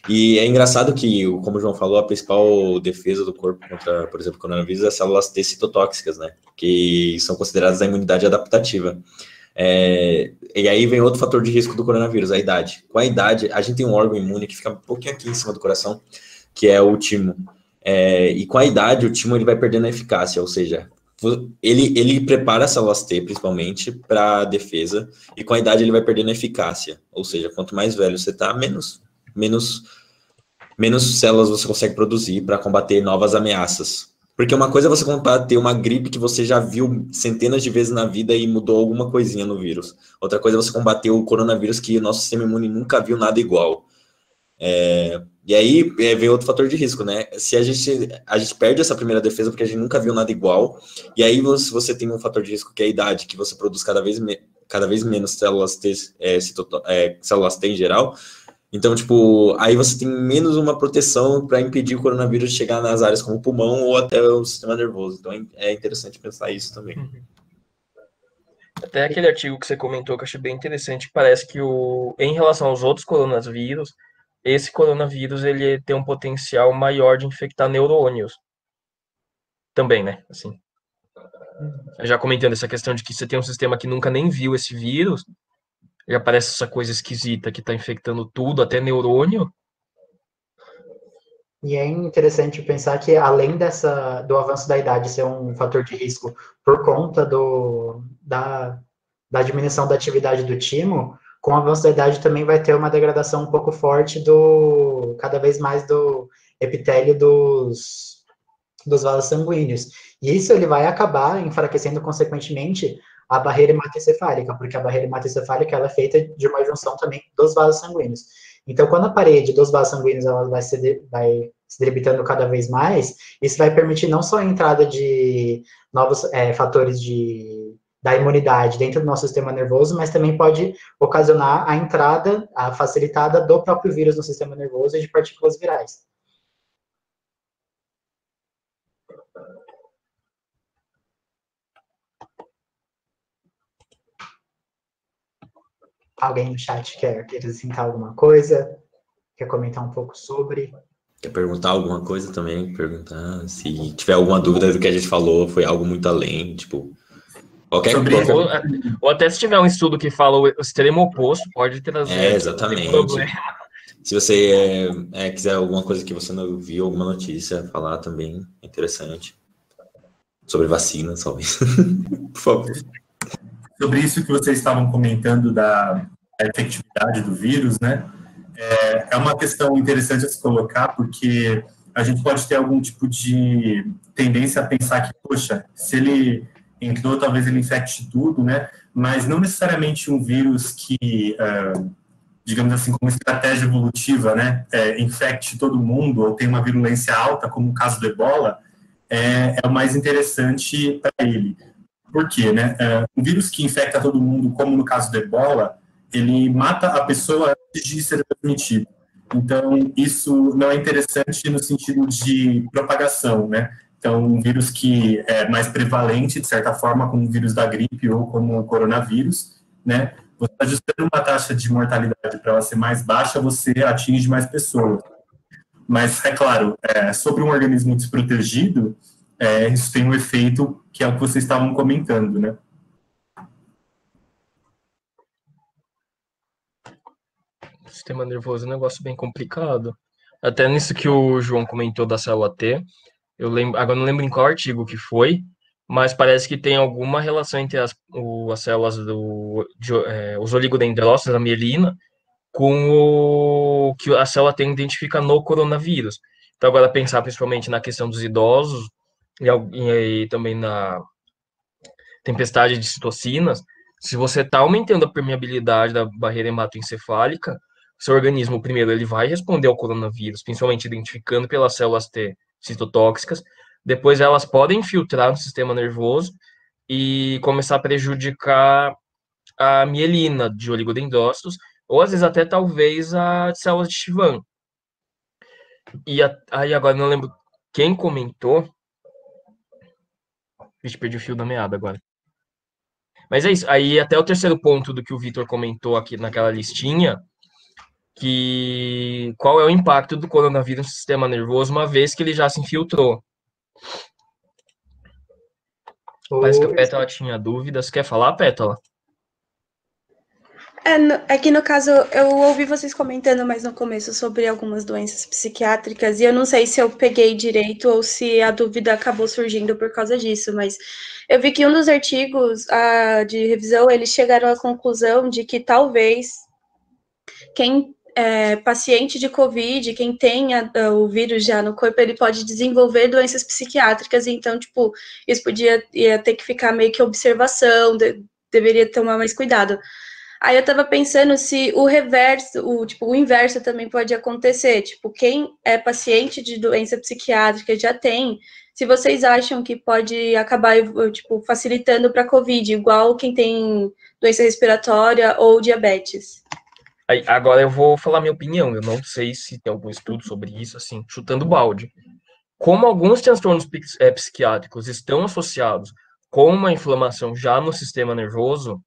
E é engraçado que, como o João falou, a principal defesa do corpo contra, por exemplo, coronavírus é as células T citotóxicas, né? Que são consideradas a imunidade adaptativa. E aí vem outro fator de risco do coronavírus, a idade. Com a idade, a gente tem um órgão imune que fica um pouquinho aqui em cima do coração, que é o timo. E com a idade, o timo ele vai perdendo a eficácia, ou seja, ele prepara as células T, principalmente, para defesa, e com a idade ele vai perdendo a eficácia. Ou seja, quanto mais velho você está, menos células você consegue produzir para combater novas ameaças. Porque uma coisa é você combater uma gripe que você já viu centenas de vezes na vida e mudou alguma coisinha no vírus. Outra coisa é você combater o coronavírus que o nosso sistema imune nunca viu nada igual. E aí vem outro fator de risco, né? Se a gente perde essa primeira defesa porque a gente nunca viu nada igual, e aí se você tem um fator de risco que é a idade, que você produz cada vez menos células T, células T em geral. Então, tipo, aí você tem menos uma proteção para impedir o coronavírus de chegar nas áreas como o pulmão ou até o sistema nervoso. Então, é interessante pensar isso também. Até aquele artigo que você comentou que eu achei bem interessante, parece que em relação aos outros coronavírus, esse coronavírus ele tem um potencial maior de infectar neurônios. Também, né? Assim. Já comentando essa questão de que você tem um sistema que nunca nem viu esse vírus, já parece essa coisa esquisita que está infectando tudo, até neurônio. E é interessante pensar que, além do avanço da idade ser um fator de risco por conta da diminuição da atividade do timo, com o avanço da idade também vai ter uma degradação um pouco forte cada vez mais do epitélio dos vasos sanguíneos. E isso ele vai acabar enfraquecendo, consequentemente, a barreira hematoencefálica, porque a barreira hematoencefálica ela é feita de uma junção também dos vasos sanguíneos. Então, quando a parede dos vasos sanguíneos ela vai se debitando cada vez mais, isso vai permitir não só a entrada de novos fatores da imunidade dentro do nosso sistema nervoso, mas também pode ocasionar a entrada, a facilitada do próprio vírus no sistema nervoso e de partículas virais. Alguém no chat quer acrescentar alguma coisa? Quer comentar um pouco sobre? Quer perguntar alguma coisa também? Perguntar se tiver alguma dúvida do que a gente falou, foi algo muito além, tipo... Qualquer coisa. Ou até se tiver um estudo que fala o extremo oposto, pode trazer. Exatamente. Se você quiser alguma coisa que você não viu, alguma notícia, falar também, é interessante. Sobre vacina, talvez. Por favor. Sobre isso que vocês estavam comentando da efetividade do vírus, né? É uma questão interessante a se colocar, porque a gente pode ter algum tipo de tendência a pensar que, poxa, se ele entrou, talvez ele infecte tudo, né? Mas não necessariamente um vírus que, digamos assim, como estratégia evolutiva, né? Infecte todo mundo ou tem uma virulência alta, como o caso do Ebola, é o mais interessante para ele. Por quê, né? Um vírus que infecta todo mundo, como no caso do Ebola, ele mata a pessoa antes de ser transmitido. Então, isso não é interessante no sentido de propagação, né? Então, um vírus que é mais prevalente, de certa forma, como o vírus da gripe ou como o coronavírus, né? Você ajustando uma taxa de mortalidade para ela ser mais baixa, você atinge mais pessoas. Mas, é claro, sobre um organismo desprotegido, isso tem um efeito que é o que vocês estavam comentando, né? O sistema nervoso é um negócio bem complicado. Até nisso que o João comentou da célula T, eu lembro, agora não lembro em qual artigo que foi, mas parece que tem alguma relação entre as células os oligodendrócitos, a mielina, com o que a célula T identifica no coronavírus. Então, agora pensar principalmente na questão dos idosos e também na tempestade de citocinas, se você está aumentando a permeabilidade da barreira hematoencefálica, seu organismo, primeiro, ele vai responder ao coronavírus, principalmente identificando pelas células T citotóxicas, depois elas podem infiltrar no sistema nervoso e começar a prejudicar a mielina de oligodendrócitos, ou às vezes até talvez a células de Schwann. Aí agora não lembro quem comentou. Vixe, perdi o fio da meada agora. Mas é isso. Aí até o terceiro ponto do que o Vitor comentou aqui naquela listinha, que qual é o impacto do coronavírus no sistema nervoso, uma vez que ele já se infiltrou. Parece que a Pétala tinha dúvidas. Quer falar, Pétala? É que no caso, eu ouvi vocês comentando mais no começo sobre algumas doenças psiquiátricas, e eu não sei se eu peguei direito ou se a dúvida acabou surgindo por causa disso, mas eu vi que um dos artigos de revisão, eles chegaram à conclusão de que talvez quem paciente de Covid, quem tenha o vírus já no corpo, ele pode desenvolver doenças psiquiátricas, então, tipo, isso ia ter que ficar meio que observação, deveria tomar mais cuidado. Aí eu tava pensando se o reverso, o inverso também pode acontecer. Tipo, quem é paciente de doença psiquiátrica já tem. Se vocês acham que pode acabar, tipo, facilitando para COVID, igual quem tem doença respiratória ou diabetes. Agora eu vou falar minha opinião. Eu não sei se tem algum estudo sobre isso, assim, chutando balde. Como alguns transtornos psiquiátricos estão associados com uma inflamação já no sistema nervoso,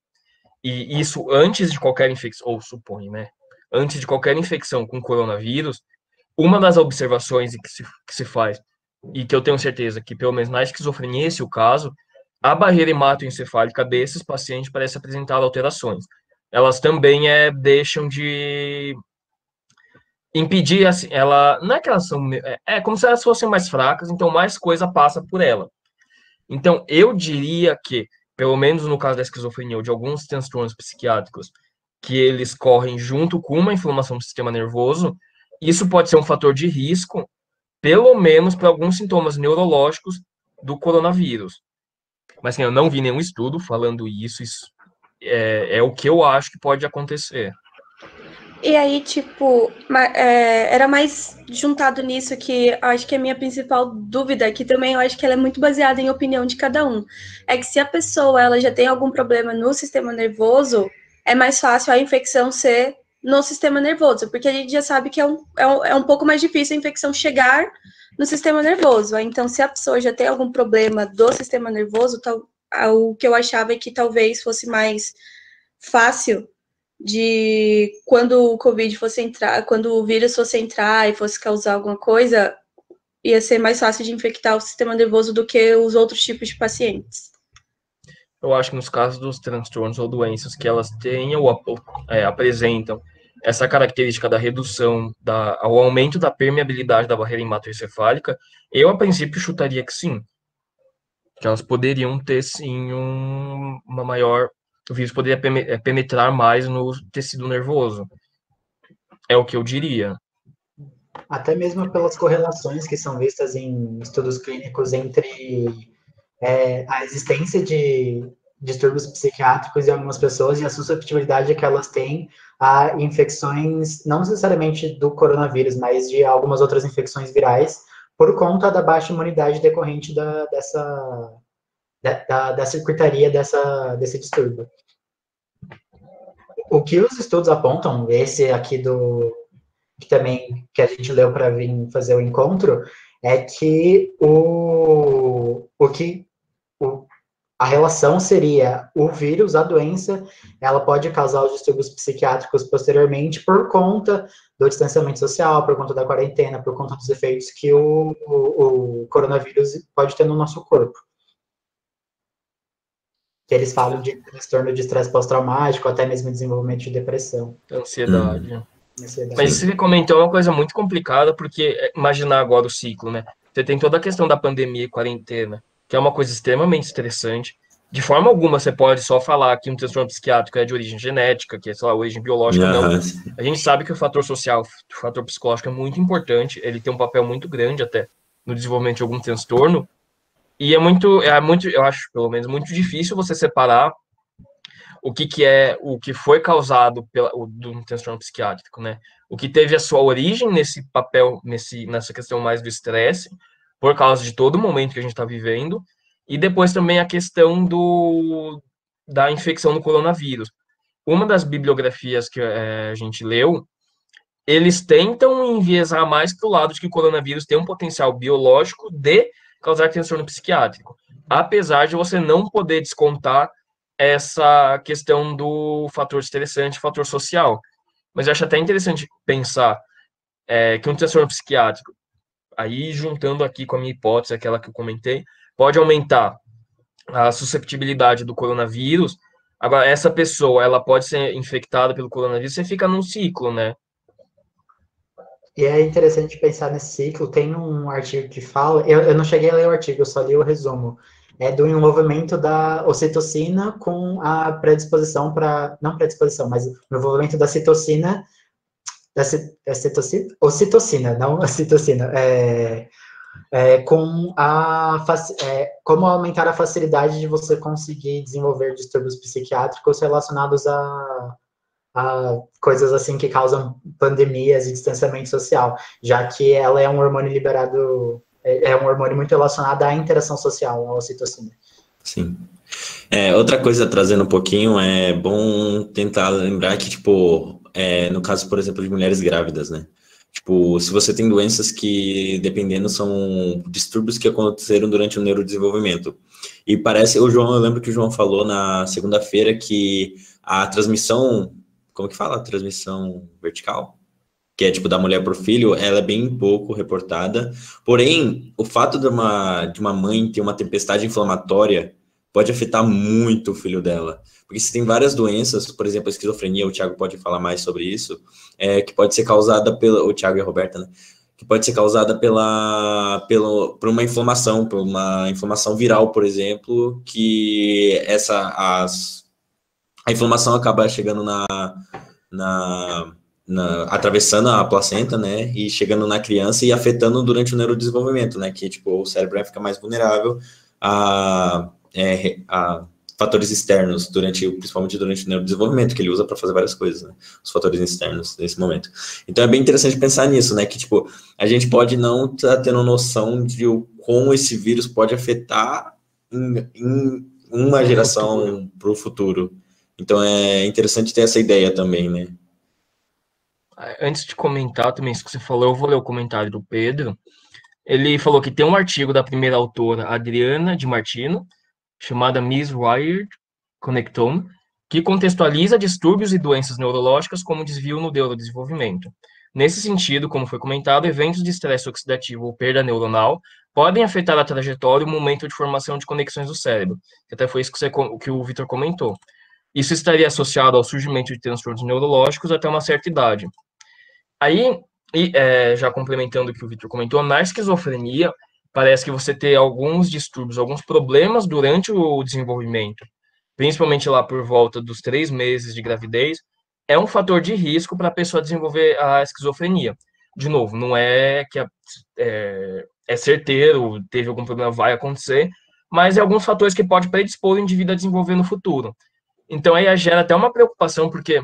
e isso antes de qualquer infecção, ou supõe, né? Antes de qualquer infecção com coronavírus, uma das observações que se faz, e que eu tenho certeza que, pelo menos na esquizofrenia, esse é o caso, a barreira hematoencefálica desses pacientes parece apresentar alterações. Elas também deixam de impedir, assim, não é que elas são, como se elas fossem mais fracas, então mais coisa passa por ela. Então, eu diria que, pelo menos no caso da esquizofrenia ou de alguns transtornos psiquiátricos, que eles correm junto com uma inflamação do sistema nervoso, isso pode ser um fator de risco, pelo menos para alguns sintomas neurológicos do coronavírus. Mas assim, eu não vi nenhum estudo falando isso é o que eu acho que pode acontecer. E aí, tipo, era mais juntado nisso que eu acho que a minha principal dúvida, que também eu acho que ela é muito baseada em opinião de cada um, é que se a pessoa ela já tem algum problema no sistema nervoso, é mais fácil a infecção ser no sistema nervoso, porque a gente já sabe que é um pouco mais difícil a infecção chegar no sistema nervoso. Então, se a pessoa já tem algum problema do sistema nervoso, o que eu achava é que talvez fosse mais fácil de quando o Covid fosse entrar, quando o vírus fosse entrar e fosse causar alguma coisa, ia ser mais fácil de infectar o sistema nervoso do que os outros tipos de pacientes. Eu acho que nos casos dos transtornos ou doenças que elas têm ou apresentam essa característica da redução, ao aumento da permeabilidade da barreira hematoencefálica, eu, a princípio, chutaria que sim. Que elas poderiam ter, sim, uma maior... O vírus poderia penetrar mais no tecido nervoso. É o que eu diria. Até mesmo pelas correlações que são vistas em estudos clínicos entre a existência de distúrbios psiquiátricos em algumas pessoas e a susceptibilidade que elas têm a infecções, não necessariamente do coronavírus, mas de algumas outras infecções virais, por conta da baixa imunidade decorrente da circuitaria desse distúrbio. O que os estudos apontam, esse aqui que a gente leu para vir fazer o encontro, é que a relação seria o vírus, a doença, ela pode causar os distúrbios psiquiátricos posteriormente por conta do distanciamento social, por conta da quarentena, por conta dos efeitos que o coronavírus pode ter no nosso corpo. Que eles falam de transtorno de estresse pós-traumático, até mesmo desenvolvimento de depressão. Ansiedade. Ansiedade. Mas você comentou uma coisa muito complicada, porque imaginar agora o ciclo, né? Você tem toda a questão da pandemia e quarentena, que é uma coisa extremamente estressante. De forma alguma você pode só falar que um transtorno psiquiátrico é de origem genética, que é, sei lá, origem biológica, não. A gente sabe que o fator social, o fator psicológico é muito importante, ele tem um papel muito grande até no desenvolvimento de algum transtorno, e é muito, eu acho, pelo menos, muito difícil você separar o que foi causado de um transtorno psiquiátrico, né? O que teve a sua origem nesse papel, nessa questão mais do estresse, por causa de todo o momento que a gente está vivendo, e depois também a questão da infecção do coronavírus. Uma das bibliografias que a gente leu, eles tentam enviesar mais para o lado de que o coronavírus tem um potencial biológico de causar transtorno psiquiátrico, apesar de você não poder descontar essa questão do fator estressante, fator social. Mas eu acho até interessante pensar que um transtorno psiquiátrico, aí juntando aqui com a minha hipótese, aquela que eu comentei, pode aumentar a susceptibilidade do coronavírus. Agora, essa pessoa, ela pode ser infectada pelo coronavírus, você fica num ciclo, né? E é interessante pensar nesse ciclo. Tem um artigo que fala, eu não cheguei a ler o artigo, eu só li o resumo, do envolvimento da ocitocina com a predisposição para, não predisposição, mas o envolvimento da citocina, ocitocina, não a citocina, como aumentar a facilidade de você conseguir desenvolver distúrbios psiquiátricos relacionados a coisas assim que causam pandemias e distanciamento social, já que ela é um hormônio liberado, é um hormônio muito relacionado à interação social, à ocitocina. Sim. Outra coisa, trazendo um pouquinho, é bom tentar lembrar que, tipo, no caso, por exemplo, de mulheres grávidas, né? Tipo, se você tem doenças que, dependendo, são distúrbios que aconteceram durante o neurodesenvolvimento. E parece, eu lembro que o João falou na segunda-feira que a transmissão, como que fala? Transmissão vertical? Que é tipo da mulher para o filho, ela é bem pouco reportada. Porém, o fato de uma mãe ter uma tempestade inflamatória pode afetar muito o filho dela. Porque se tem várias doenças, por exemplo, a esquizofrenia, o Thiago pode falar mais sobre isso, que pode ser causada o Thiago e a Roberta, né? Que pode ser causada por uma inflamação viral, por exemplo, que a inflamação acaba chegando atravessando a placenta, né, e chegando na criança e afetando durante o neurodesenvolvimento, né, que, tipo, o cérebro fica mais vulnerável a fatores externos, principalmente durante o neurodesenvolvimento, que ele usa para fazer várias coisas, né, os fatores externos nesse momento. Então, é bem interessante pensar nisso, né, que, tipo, a gente pode não estar tendo noção de como esse vírus pode afetar em uma geração para o futuro. Então, é interessante ter essa ideia também, né? Antes de comentar também isso que você falou, eu vou ler o comentário do Pedro. Ele falou que tem um artigo da primeira autora, Adriana Di Martino, chamada Miswired Connectome, que contextualiza distúrbios e doenças neurológicas como desvio no neurodesenvolvimento. Nesse sentido, como foi comentado, eventos de estresse oxidativo ou perda neuronal podem afetar a trajetória e o momento de formação de conexões do cérebro, que até foi isso que o Vitor comentou. Isso estaria associado ao surgimento de transtornos neurológicos até uma certa idade. Aí, já complementando o que o Vitor comentou, na esquizofrenia, parece que você tem alguns distúrbios, alguns problemas durante o desenvolvimento, principalmente lá por volta dos 3 meses de gravidez, é um fator de risco para a pessoa desenvolver a esquizofrenia. De novo, não é que é certeiro, teve algum problema, vai acontecer, mas é alguns fatores que pode predispor o indivíduo a desenvolver no futuro. Então, aí gera até uma preocupação, porque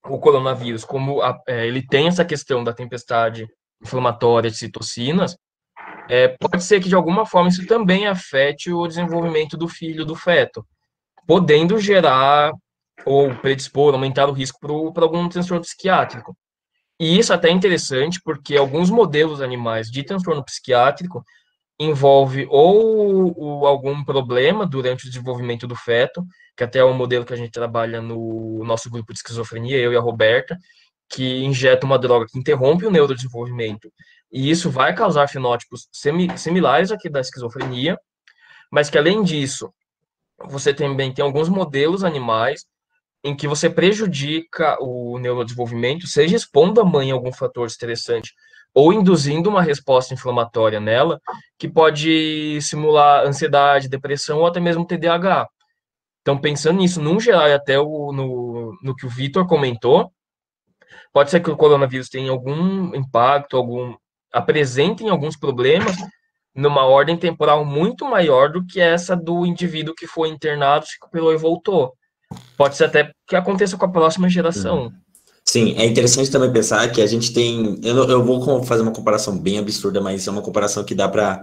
o coronavírus, como ele tem essa questão da tempestade inflamatória de citocinas, pode ser que, de alguma forma, isso também afete o desenvolvimento do filho, do feto, podendo gerar ou predispor, aumentar o risco para algum transtorno psiquiátrico. E isso até é interessante, porque alguns modelos animais de transtorno psiquiátrico envolve ou algum problema durante o desenvolvimento do feto, que até é um modelo que a gente trabalha no nosso grupo de esquizofrenia, eu e a Roberta, que injeta uma droga que interrompe o neurodesenvolvimento. E isso vai causar fenótipos similares aqui da esquizofrenia, mas que, além disso, você também tem alguns modelos animais em que você prejudica o neurodesenvolvimento, seja expondo a mãe a algum fator estressante ou induzindo uma resposta inflamatória nela, que pode simular ansiedade, depressão ou até mesmo TDAH. Então, pensando nisso, num geral, e até no que o Vitor comentou, pode ser que o coronavírus tenha algum impacto, apresentem alguns problemas numa ordem temporal muito maior do que essa do indivíduo que foi internado, se recuperou e voltou. Pode ser até que aconteça com a próxima geração. Sim, é interessante também pensar que a gente tem... Eu vou fazer uma comparação bem absurda, mas é uma comparação que dá para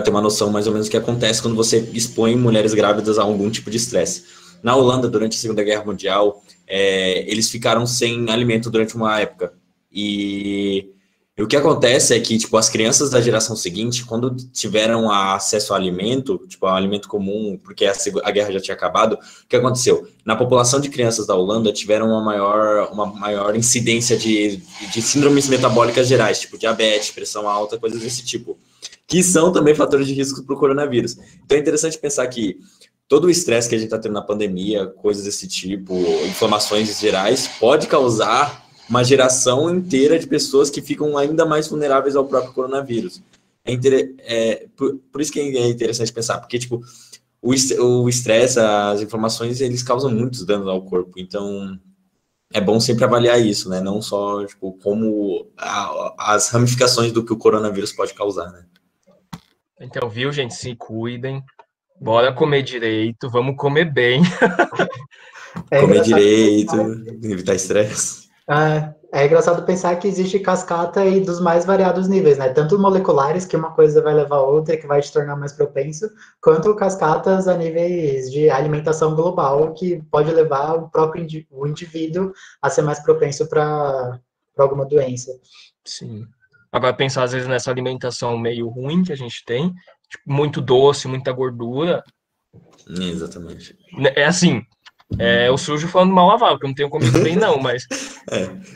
ter uma noção mais ou menos do que acontece quando você expõe mulheres grávidas a algum tipo de estresse. Na Holanda, durante a Segunda Guerra Mundial, eles ficaram sem alimento durante uma época. E o que acontece é que, tipo, as crianças da geração seguinte, quando tiveram acesso ao alimento, tipo, ao alimento comum, porque a guerra já tinha acabado, o que aconteceu? Na população de crianças da Holanda, tiveram uma maior incidência de síndromes metabólicas gerais, tipo diabetes, pressão alta, coisas desse tipo, que são também fatores de risco para o coronavírus. Então é interessante pensar que todo o estresse que a gente está tendo na pandemia, coisas desse tipo, inflamações gerais, pode causar uma geração inteira de pessoas que ficam ainda mais vulneráveis ao próprio coronavírus. Por isso que é interessante pensar, porque, tipo, o estresse, as informações, eles causam muitos danos ao corpo. Então, é bom sempre avaliar isso, né? Não só, tipo, como as ramificações do que o coronavírus pode causar, né? Então, viu, gente? Se cuidem. Bora comer direito. Vamos comer bem. Comer direito, evitar estresse. É engraçado pensar que existe cascata aí dos mais variados níveis, né? Tanto moleculares, que uma coisa vai levar a outra, que vai te tornar mais propenso, quanto cascatas a níveis de alimentação global, que pode levar o indivíduo a ser mais propenso para alguma doença. Sim. Agora, pensar às vezes nessa alimentação meio ruim que a gente tem, tipo, muito doce, muita gordura. Exatamente. É assim, o sujo falando mal lavado, que eu não tenho comido bem, não, mas.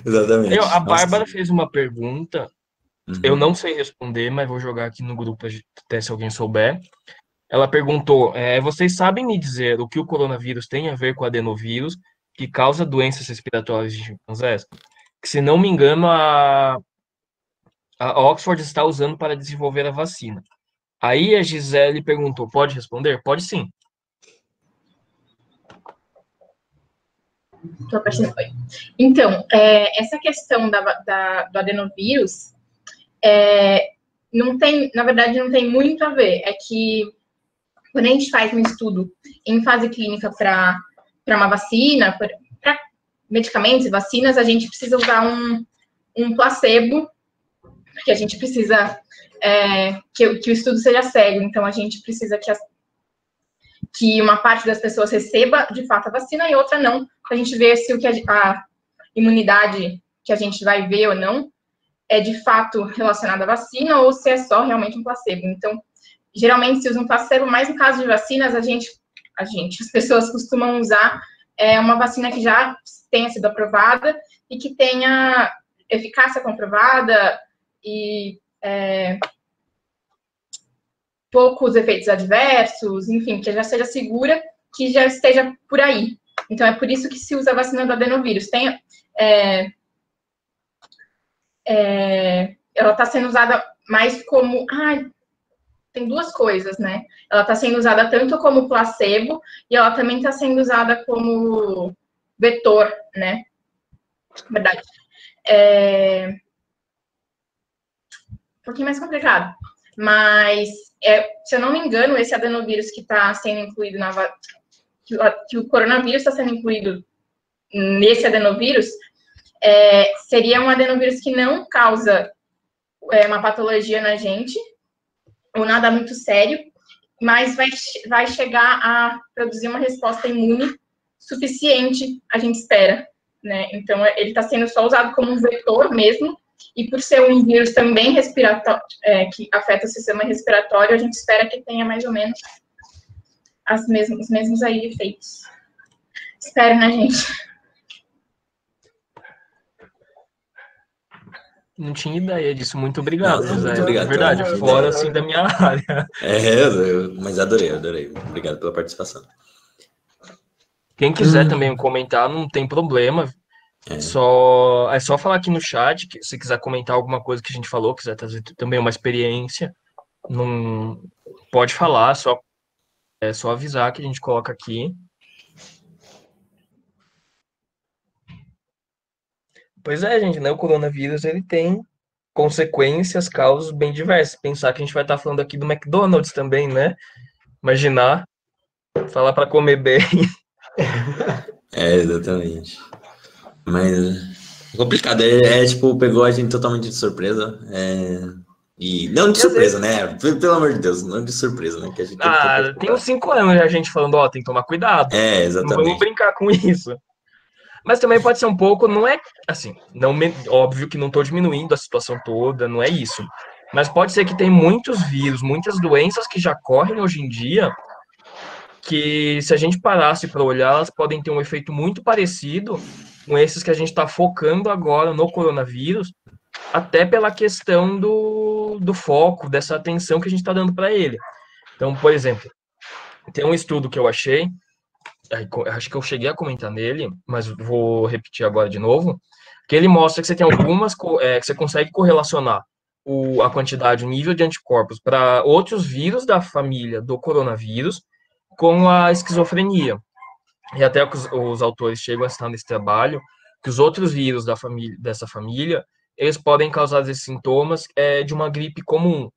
Exatamente. A Bárbara fez uma pergunta, eu não sei responder, mas vou jogar aqui no grupo até se alguém souber. Ela perguntou: vocês sabem me dizer o que o coronavírus tem a ver com o adenovírus, que causa doenças respiratórias de chimpanzés? Que, se não me engano, a Oxford está usando para desenvolver a vacina. Aí a Gisele perguntou: pode responder? Pode sim. Então, essa questão do adenovírus na verdade, não tem muito a ver. É que quando a gente faz um estudo em fase clínica para uma vacina, para medicamentos e vacinas, a gente precisa usar um placebo, porque a gente precisa que o estudo seja cego. Então, a gente precisa que uma parte das pessoas receba, de fato, a vacina e outra não, para a gente ver se a imunidade que a gente vai ver ou não é, de fato, relacionada à vacina ou se é só realmente um placebo. Então, geralmente se usa um placebo, mas no caso de vacinas, as pessoas costumam usar uma vacina que já tenha sido aprovada e que tenha eficácia comprovada e poucos efeitos adversos, enfim, que já seja segura, que já esteja por aí. Então, é por isso que se usa a vacina do adenovírus. Ela está sendo usada mais como... tem duas coisas, né? Ela está sendo usada tanto como placebo e ela também está sendo usada como vetor, né? Verdade. Um pouquinho mais complicado. Mas, se eu não me engano, esse adenovírus que está sendo incluído que o coronavírus está sendo incluído nesse adenovírus, seria um adenovírus que não causa uma patologia na gente, ou nada muito sério, mas vai chegar a produzir uma resposta imune suficiente, a gente espera, né? Então, ele está sendo só usado como um vetor mesmo, e por ser um vírus também respiratório, que afeta o sistema respiratório, a gente espera que tenha mais ou menos os mesmos aí efeitos. Espero, né, gente? Não tinha ideia disso. Muito obrigado, Não, José. muito obrigado. Verdade, Então, fora assim da minha área. Mas adorei. Obrigado pela participação. Quem quiser também comentar, não tem problema. É só falar aqui no chat, que se quiser comentar alguma coisa que a gente falou, quiser trazer também uma experiência, não pode falar, é só avisar que a gente coloca aqui. Pois é, gente, né? O coronavírus, ele tem consequências, causas bem diversas. Pensar que a gente vai estar falando aqui do McDonald's também, né? Imaginar, falar para comer bem. Exatamente. Mas é complicado, tipo, pegou a gente totalmente de surpresa. E não de surpresa, né? Pelo amor de Deus, não de surpresa, né? Que a gente tem uns 5 anos já a gente falando, tem que tomar cuidado. Exatamente. Não vamos brincar com isso. Mas também pode ser um pouco, não é assim, óbvio que não estou diminuindo a situação toda, não é isso. Mas pode ser que tem muitos vírus, muitas doenças que já correm hoje em dia, que se a gente parasse para olhar, elas podem ter um efeito muito parecido com esses que a gente está focando agora no coronavírus, até pela questão do foco, dessa atenção que a gente está dando para ele. Então, por exemplo, tem um estudo que eu achei, acho que eu cheguei a comentar nele, mas vou repetir agora de novo, que ele mostra que você tem algumas, que você consegue correlacionar a quantidade, o nível de anticorpos para outros vírus da família do coronavírus com a esquizofrenia. E até os autores chegam a citar nesse trabalho que os outros vírus dessa família, eles podem causar esses sintomas de uma gripe comum.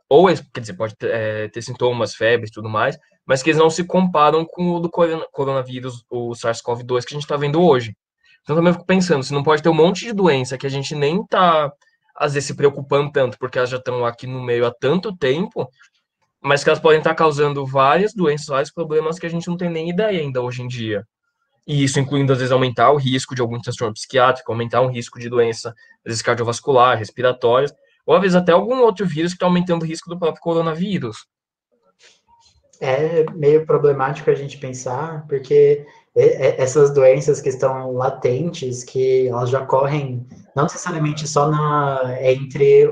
Ou, quer dizer, pode ter sintomas, febre e tudo mais, mas que eles não se comparam com o do coronavírus, o SARS-CoV-2 que a gente está vendo hoje. Então, também fico pensando, se não pode ter um monte de doença que a gente nem está, às vezes, se preocupando tanto, porque elas já estão aqui no meio há tanto tempo, mas que elas podem estar causando várias doenças, vários problemas que a gente não tem nem ideia ainda hoje em dia. E isso incluindo, às vezes, aumentar o risco de algum transtorno psiquiátrico, aumentar o risco de doença, às vezes, cardiovascular, respiratórias, ou às vezes até algum outro vírus que está aumentando o risco do próprio coronavírus. É meio problemático a gente pensar, porque essas doenças que estão latentes, que elas já correm, não necessariamente só entre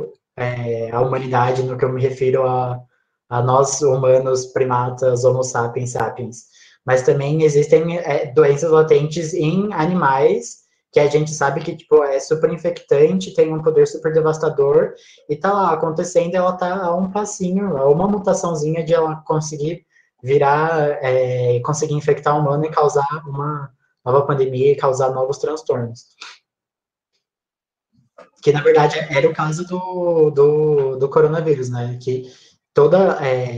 a humanidade, no que eu me refiro a nós humanos, primatas, homo sapiens, sapiens, mas também existem doenças latentes em animais, que a gente sabe que, tipo, é super infectante, tem um poder super devastador, e tá lá acontecendo, ela tá a um passinho, a uma mutaçãozinha de ela conseguir virar, conseguir infectar o humano e causar uma nova pandemia e causar novos transtornos. Que, na verdade, era o caso do coronavírus, né? Que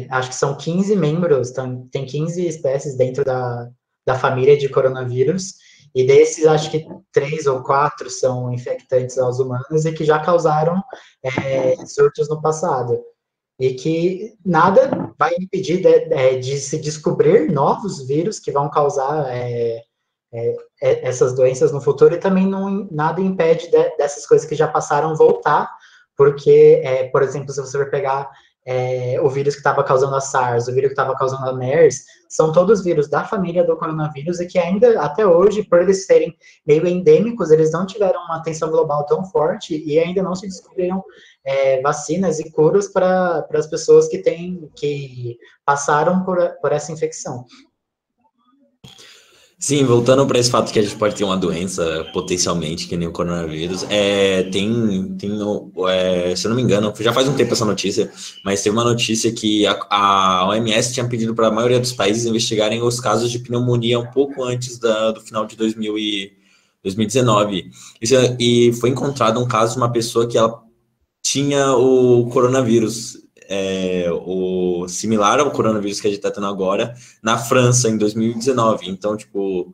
acho que são 15 membros, tem 15 espécies dentro da família de coronavírus, e desses, acho que 3 ou 4 são infectantes aos humanos e que já causaram surtos no passado. E que nada vai impedir de se descobrir novos vírus que vão causar essas doenças no futuro, e também nada impede dessas coisas que já passaram voltar, porque, por exemplo, se você for pegar o vírus que estava causando a SARS, o vírus que estava causando a MERS, são todos vírus da família do coronavírus, e que ainda, até hoje, por eles serem meio endêmicos, eles não tiveram uma atenção global tão forte, e ainda não se descobriram vacinas e curas para as pessoas que passaram por essa infecção. Sim, voltando para esse fato que a gente pode ter uma doença potencialmente, que nem o coronavírus, se eu não me engano, já faz um tempo essa notícia, mas teve uma notícia que a OMS tinha pedido para a maioria dos países investigarem os casos de pneumonia um pouco antes do final de 2019. E foi encontrado um caso de uma pessoa que ela tinha o coronavírus, o similar ao coronavírus que a gente está tendo agora, na França, em 2019. Então, tipo,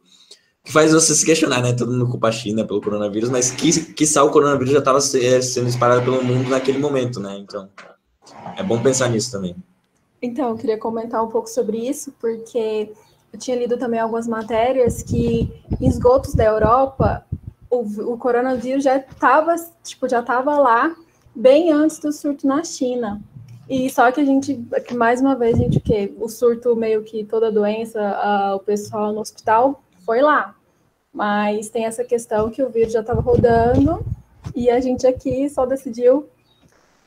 que faz você se questionar, né? Todo mundo culpa a China pelo coronavírus, mas quiçá o coronavírus já estava sendo espalhado pelo mundo naquele momento, né? Então, é bom pensar nisso também. Então, eu queria comentar um pouco sobre isso, porque eu tinha lido também algumas matérias que em esgotos da Europa, o coronavírus já estava lá bem antes do surto na China. E só que mais uma vez, o surto meio que toda doença, o pessoal no hospital foi lá. Mas tem essa questão que o vírus já estava rodando e a gente aqui só decidiu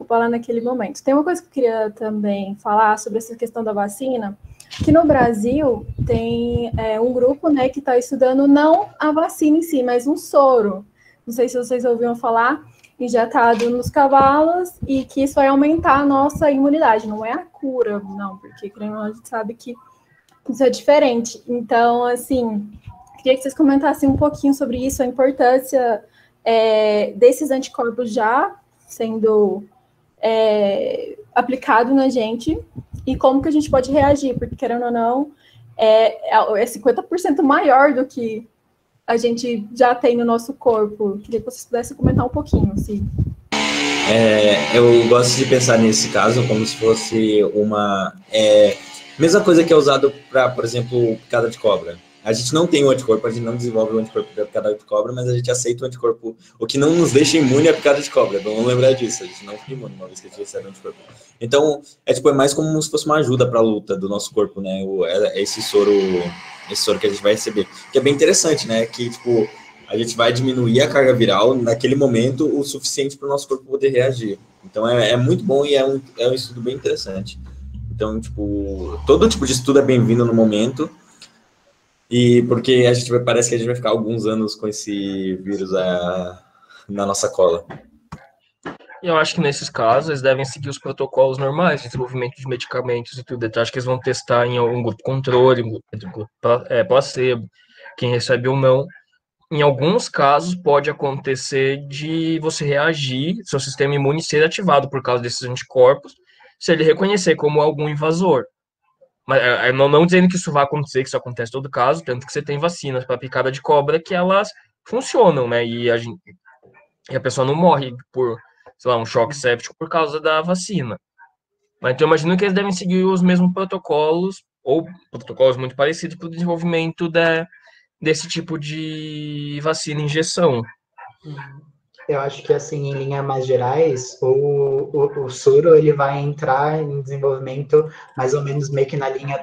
falar naquele momento. Tem uma coisa que eu queria também falar sobre essa questão da vacina, que no Brasil tem um grupo, né, que está estudando não a vacina em si, mas um soro. Não sei se vocês ouviram falar, injetado nos cavalos, e que isso vai aumentar a nossa imunidade. Não é a cura, não, porque a gente sabe que isso é diferente. Então, assim, queria que vocês comentassem um pouquinho sobre isso, a importância desses anticorpos já sendo aplicado na gente e como que a gente pode reagir, porque, querendo ou não, é 50% maior do que a gente já tem no nosso corpo. Queria que vocês pudessem comentar um pouquinho, assim. Eu gosto de pensar nesse caso como se fosse uma mesma coisa que é usado para, por exemplo, picada de cobra. A gente não tem o anticorpo, a gente não desenvolve o anticorpo da picada de cobra, mas a gente aceita o anticorpo. O que não nos deixa imune é a picada de cobra. Vamos lembrar disso, a gente não fica imune uma vez que a gente recebe o anticorpo. Então, é mais como se fosse uma ajuda para a luta do nosso corpo, né? Esse soro que a gente vai receber. Que é bem interessante, né? Que, a gente vai diminuir a carga viral naquele momento o suficiente para o nosso corpo poder reagir. Então, é muito bom e é um estudo bem interessante. Então, todo tipo de estudo é bem-vindo no momento. E porque parece que a gente vai ficar alguns anos com esse vírus na nossa cola. Eu acho que nesses casos eles devem seguir os protocolos normais de desenvolvimento de medicamentos e tudo. Eu acho que eles vão testar em um grupo controle, um grupo placebo, quem recebe ou não. Em alguns casos pode acontecer de você reagir, seu sistema imune ser ativado por causa desses anticorpos, se ele reconhecer como algum invasor. Mas não dizendo que isso vai acontecer, que isso acontece em todo caso, tanto que você tem vacinas para picada de cobra que elas funcionam, né? E a pessoa não morre por, sei lá, um choque séptico por causa da vacina. Mas então eu imagino que eles devem seguir os mesmos protocolos, ou protocolos muito parecidos para o desenvolvimento desse tipo de vacina injeção. Eu acho que, assim, em linhas mais gerais, o soro ele vai entrar em desenvolvimento mais ou menos meio que na linha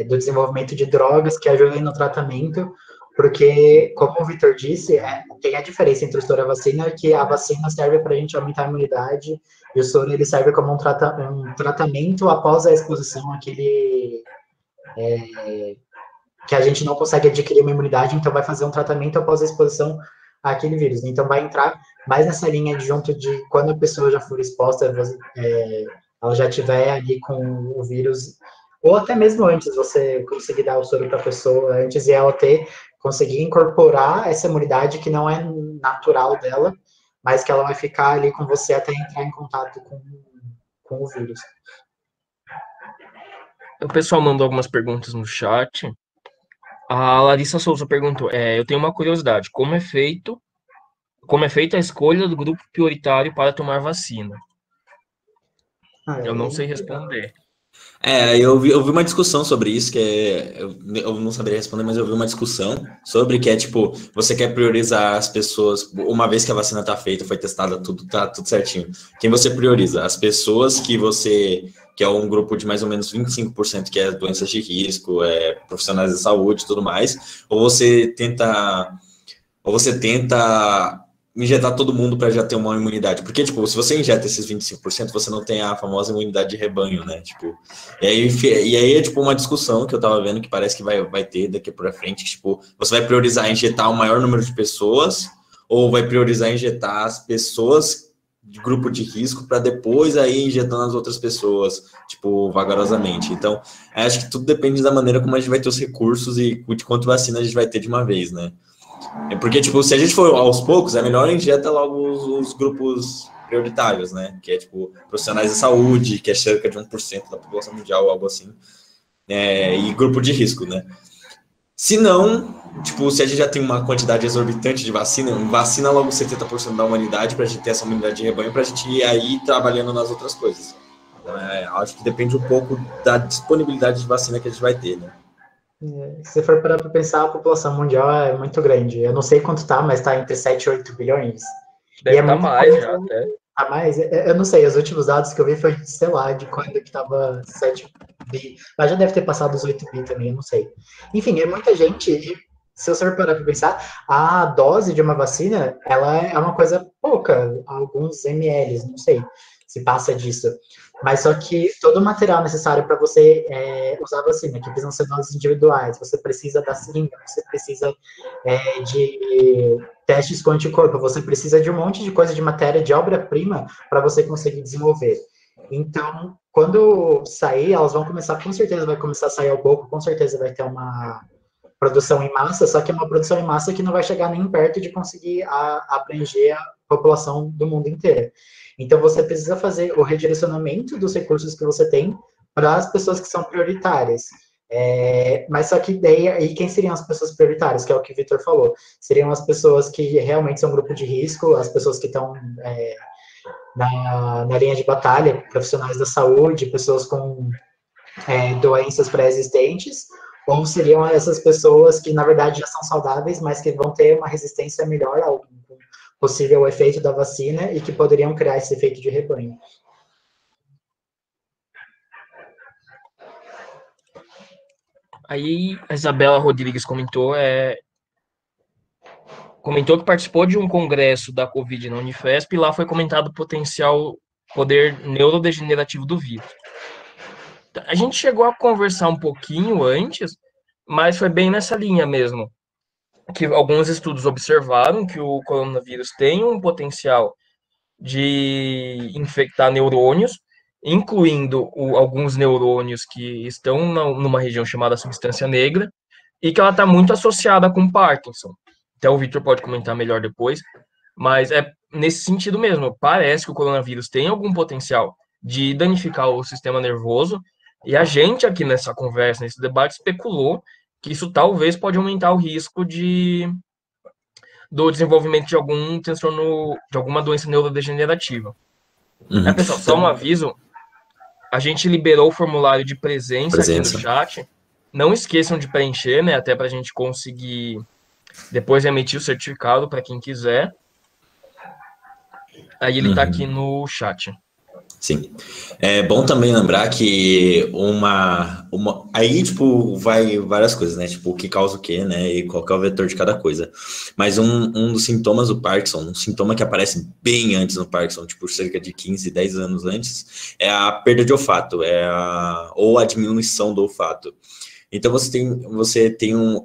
do desenvolvimento de drogas que ajudem no tratamento, porque, como o Vitor disse, tem a diferença entre o soro e a vacina, que a vacina serve para a gente aumentar a imunidade, e o soro ele serve como um tratamento após a exposição àquele... que a gente não consegue adquirir uma imunidade, então vai fazer um tratamento após a exposição àquele vírus. Então, vai entrar mais nessa linha junto de quando a pessoa já for exposta, ela já tiver ali com o vírus, ou até mesmo antes, você conseguir dar o soro para a pessoa, antes de ela conseguir incorporar essa imunidade que não é natural dela, mas que ela vai ficar ali com você até entrar em contato com o vírus. O pessoal mandou algumas perguntas no chat. A Larissa Souza perguntou, eu tenho uma curiosidade, como é feita a escolha do grupo prioritário para tomar vacina? Eu não sei responder. Eu vi uma discussão sobre isso, eu não saberia responder, mas eu vi uma discussão sobre que você quer priorizar as pessoas, uma vez que a vacina está feita, foi testada, tá tudo certinho. Quem você prioriza? As pessoas que é um grupo de mais ou menos 25%, que é doenças de risco, profissionais da saúde e tudo mais, ou você tenta injetar todo mundo para já ter uma imunidade, porque, se você injeta esses 25%, você não tem a famosa imunidade de rebanho, né, e aí é, uma discussão que eu tava vendo que parece que vai ter daqui para frente, que, você vai priorizar injetar o maior número de pessoas, ou vai priorizar injetar as pessoas de grupo de risco para depois aí injetando as outras pessoas, vagarosamente. Então, acho que tudo depende da maneira como a gente vai ter os recursos e de quanto vacina a gente vai ter de uma vez, né. Porque, se a gente for aos poucos, é melhor injeta logo os grupos prioritários, né? Que é, profissionais da saúde, que é cerca de 1% da população mundial, algo assim. E grupo de risco, né? Se não, se a gente já tem uma quantidade exorbitante de vacina logo 70% da humanidade para a gente ter essa imunidade de rebanho, para a gente ir aí trabalhando nas outras coisas. Então, acho que depende um pouco da disponibilidade de vacina que a gente vai ter, né? Se você for parar para pensar, a população mundial é muito grande. Eu não sei quanto tá, mas tá entre 7 e 8 bilhões. Deve E é estar muita mais coisa já, até. a mais. Eu não sei, os últimos dados que eu vi foi, sei lá, de quando que tava 7 bi. Mas já deve ter passado os 8 bi também, eu não sei. Enfim, é muita gente. E se você for parar para pensar, a dose de uma vacina, ela é uma coisa pouca, alguns ml, não sei se passa disso. Mas só que todo o material necessário para você usar a vacina, que precisam ser doses individuais, você precisa da seringa, você precisa de testes com anticorpo, você precisa de um monte de coisa de matéria, de obra-prima, para você conseguir desenvolver. Então, quando sair, elas vão começar, com certeza vai começar a sair ao pouco, com certeza vai ter uma produção em massa, só que é uma produção em massa que não vai chegar nem perto de conseguir abranger a população do mundo inteiro. Então, você precisa fazer o redirecionamento dos recursos que você tem para as pessoas que são prioritárias. Mas só que daí, aí quem seriam as pessoas prioritárias, que é o que o Vitor falou? Seriam as pessoas que realmente são grupo de risco, as pessoas que estão na linha de batalha, profissionais da saúde, pessoas com doenças pré-existentes, ou seriam essas pessoas que, na verdade, já são saudáveis, mas que vão ter uma resistência melhor ao possível efeito da vacina e que poderiam criar esse efeito de rebanho. Aí a Isabela Rodrigues comentou que participou de um congresso da Covid na Unifesp e lá foi comentado o potencial poder neurodegenerativo do vírus. A gente chegou a conversar um pouquinho antes, mas foi bem nessa linha mesmo, que alguns estudos observaram que o coronavírus tem um potencial de infectar neurônios, incluindo alguns neurônios que estão numa região chamada substância negra, e que ela está muito associada com Parkinson. Até o Victor pode comentar melhor depois, mas é nesse sentido mesmo. Parece que o coronavírus tem algum potencial de danificar o sistema nervoso, e a gente aqui nessa conversa, nesse debate, especulou que isso talvez pode aumentar o risco do desenvolvimento de algum transtorno, de alguma doença neurodegenerativa. Uhum. Pessoal, só um aviso, a gente liberou o formulário de presença aqui no chat. Não esqueçam de preencher, né, até para a gente conseguir depois emitir o certificado para quem quiser. Aí ele está aqui no chat. Sim. É bom também lembrar que aí, tipo, vai várias coisas, né? Tipo, o que causa o quê, né? E qual que é o vetor de cada coisa. Mas um dos sintomas do Parkinson, um sintoma que aparece bem antes no Parkinson, tipo, cerca de 15, 10 anos antes, é a perda de olfato, ou a diminuição do olfato. Então, você tem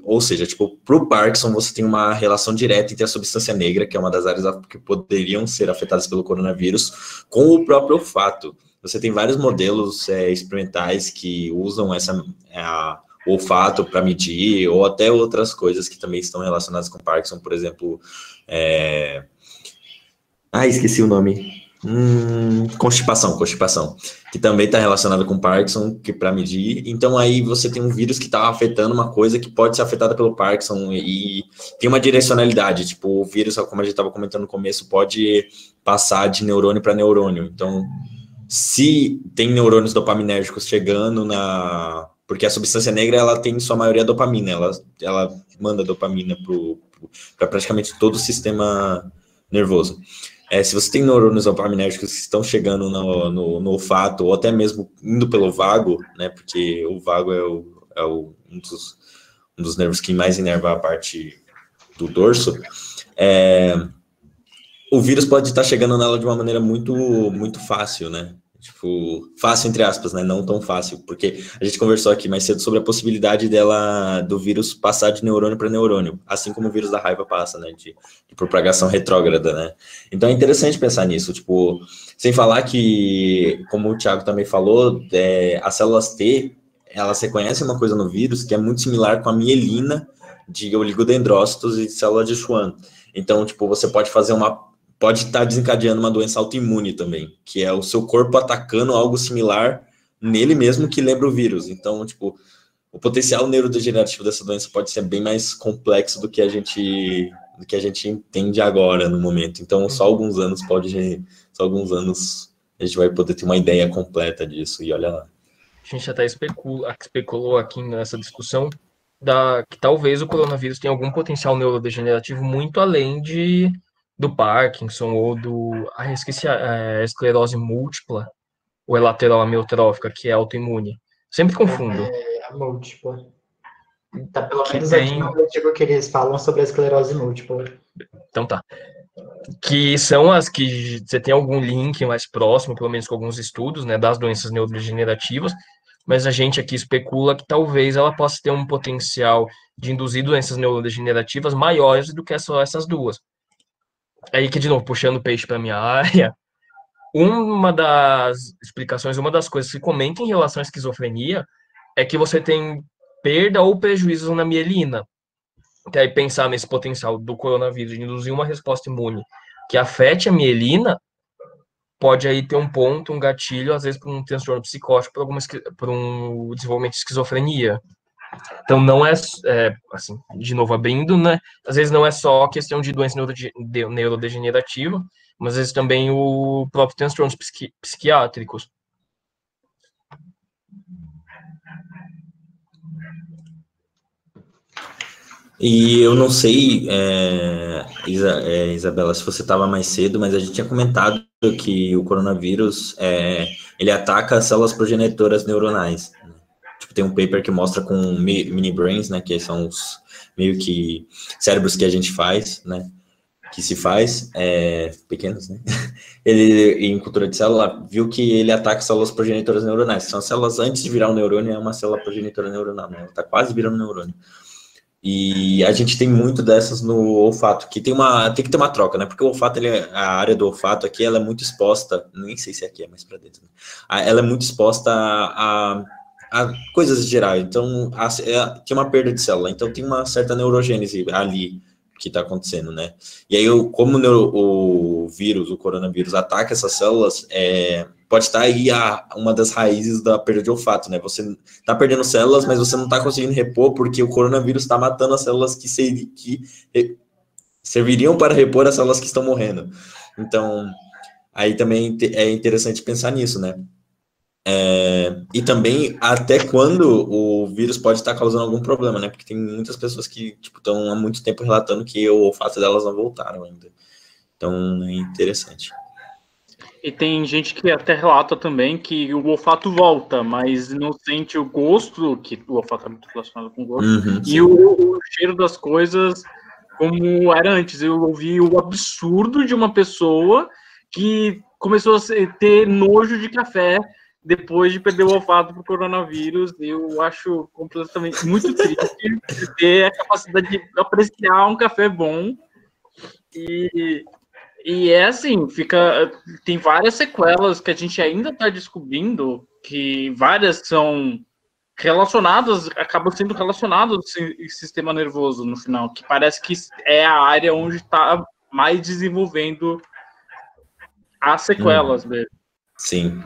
ou seja, tipo, pro Parkinson, você tem uma relação direta entre a substância negra, que é uma das áreas que poderiam ser afetadas pelo coronavírus, com o próprio olfato. Você tem vários modelos experimentais que usam o olfato para medir, ou até outras coisas que também estão relacionadas com Parkinson, por exemplo, esqueci o nome. Constipação, que também está relacionada com Parkinson, que para medir. Então aí você tem um vírus que está afetando uma coisa que pode ser afetada pelo Parkinson e tem uma direcionalidade, tipo, o vírus, como a gente estava comentando no começo, pode passar de neurônio para neurônio. Então, se tem neurônios dopaminérgicos chegando porque a substância negra, ela tem em sua maioria dopamina, ela manda dopamina para praticamente todo o sistema nervoso. Se você tem neurônios dopaminérgicos que estão chegando no olfato, ou até mesmo indo pelo vago, né, porque o vago é um dos nervos que mais inerva a parte do dorso, o vírus pode estar chegando nela de uma maneira muito, muito fácil, né? Tipo, fácil entre aspas, né? Não tão fácil, porque a gente conversou aqui mais cedo sobre a possibilidade do vírus passar de neurônio para neurônio, assim como o vírus da raiva passa, né? De propagação retrógrada, né? Então é interessante pensar nisso, tipo, sem falar que, como o Thiago também falou, as células T, elas reconhecem uma coisa no vírus que é muito similar com a mielina de oligodendrócitos e de célula de Schwann. Então, tipo, você pode estar desencadeando uma doença autoimune também, que é o seu corpo atacando algo similar nele mesmo que lembra o vírus. Então, tipo, o potencial neurodegenerativo dessa doença pode ser bem mais complexo do que a gente entende agora, no momento. Então, só alguns anos a gente vai poder ter uma ideia completa disso, e olha lá. a gente até especulou aqui nessa discussão que talvez o coronavírus tenha algum potencial neurodegenerativo muito além do Parkinson ou esqueci, a esclerose múltipla, ou é lateral amiotrófica, que é autoimune. Sempre confundo. É a múltipla. Tá, pelo menos aqui no artigo que eles falam sobre a esclerose múltipla. Então tá. Que são as que você tem algum link mais próximo, pelo menos com alguns estudos, né, das doenças neurodegenerativas, mas a gente aqui especula que talvez ela possa ter um potencial de induzir doenças neurodegenerativas maiores do que só essas duas. Aí que, de novo, puxando o peixe para minha área, uma das explicações, uma das coisas que comenta em relação à esquizofrenia é que você tem perda ou prejuízos na mielina. E aí pensar nesse potencial do coronavírus de induzir uma resposta imune que afete a mielina pode aí ter um ponto, um gatilho, às vezes para um transtorno psicótico, para um desenvolvimento de esquizofrenia. Então não assim, de novo abrindo, né? Às vezes não é só questão de doença neurodegenerativa, mas às vezes também o próprio transtornos psiquiátricos. E eu não sei, Isabela, se você estava mais cedo, mas a gente tinha comentado que o coronavírus, ele ataca as células progenitoras neuronais. Né? Tipo, tem um paper que mostra com mini brains, né, que são os meio que cérebros que a gente faz, né, que se faz, pequenos, né, ele, em cultura de célula, viu que ele ataca células progenitoras neuronais. São células, antes de virar um neurônio, é uma célula progenitora neuronal, né, ela está quase virando um neurônio. E a gente tem muito dessas no olfato, que tem que ter uma troca, né? Porque o olfato, a área do olfato aqui, ela é muito exposta, nem sei se aqui é mais para dentro, né? Ela é muito exposta a coisas gerais. Então, tem uma perda de célula, então tem uma certa neurogênese ali que está acontecendo, né? E aí, como o vírus, o coronavírus, ataca essas células, pode estar aí uma das raízes da perda de olfato, né? Você está perdendo células, mas você não está conseguindo repor porque o coronavírus está matando as células que serviriam para repor as células que estão morrendo. Então, aí também é interessante pensar nisso, né? E também até quando o vírus pode estar causando algum problema, né? Porque tem muitas pessoas que estão há muito tempo relatando que o olfato delas não voltaram ainda. Então, é interessante. E tem gente que até relata também que o olfato volta, mas não sente o gosto, que o olfato é muito relacionado com o gosto, e o cheiro das coisas como era antes. Eu ouvi o absurdo de uma pessoa que começou a ter nojo de café depois de perder o olfato para o coronavírus. Eu acho completamente muito triste ter a capacidade de apreciar um café bom. E é assim, tem várias sequelas que a gente ainda está descobrindo, que várias são relacionadas, acabam sendo relacionadas ao sistema nervoso no final, que parece que é a área onde está mais desenvolvendo as sequelas dele. Sim.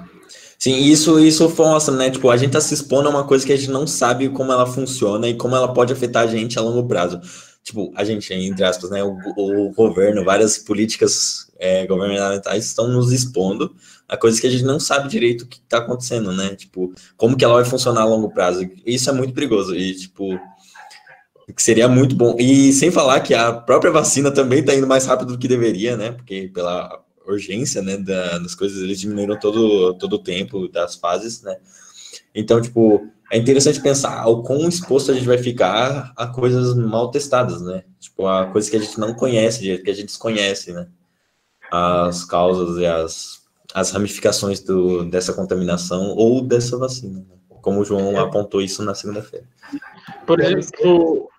Sim, isso mostra, né? Tipo, a gente tá se expondo a uma coisa que a gente não sabe como ela funciona e como ela pode afetar a gente a longo prazo. Tipo, a gente, entre aspas, né? O governo, várias políticas governamentais estão nos expondo a coisas que a gente não sabe direito o que tá acontecendo, né? Tipo, como que ela vai funcionar a longo prazo. Isso é muito perigoso e, tipo, que seria muito bom. E sem falar que a própria vacina também tá indo mais rápido do que deveria, né? Porque pela urgência, né, das coisas, eles diminuíram todo o tempo das fases, né, então, tipo, é interessante pensar o quão exposto a gente vai ficar a coisas mal testadas, né, tipo, a coisas que a gente não conhece, que a gente desconhece, né, as causas e as ramificações dessa contaminação ou dessa vacina, né? Como o João apontou isso na segunda-feira. Por exemplo,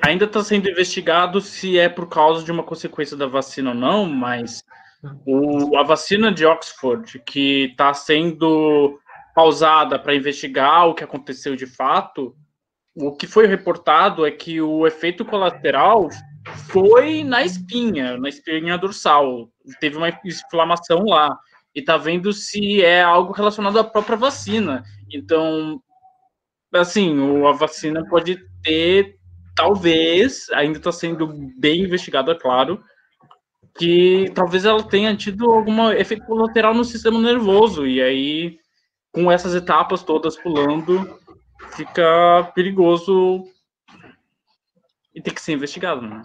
ainda está sendo investigado se é por causa de uma consequência da vacina ou não, mas a vacina de Oxford, que está sendo pausada para investigar o que aconteceu de fato, o que foi reportado é que o efeito colateral foi na espinha dorsal. Teve uma inflamação lá. E está vendo se é algo relacionado à própria vacina. Então, assim, a vacina pode ter, talvez, ainda está sendo bem investigado, é claro, que talvez ela tenha tido algum efeito colateral no sistema nervoso, e aí com essas etapas todas pulando, fica perigoso e tem que ser investigado, né?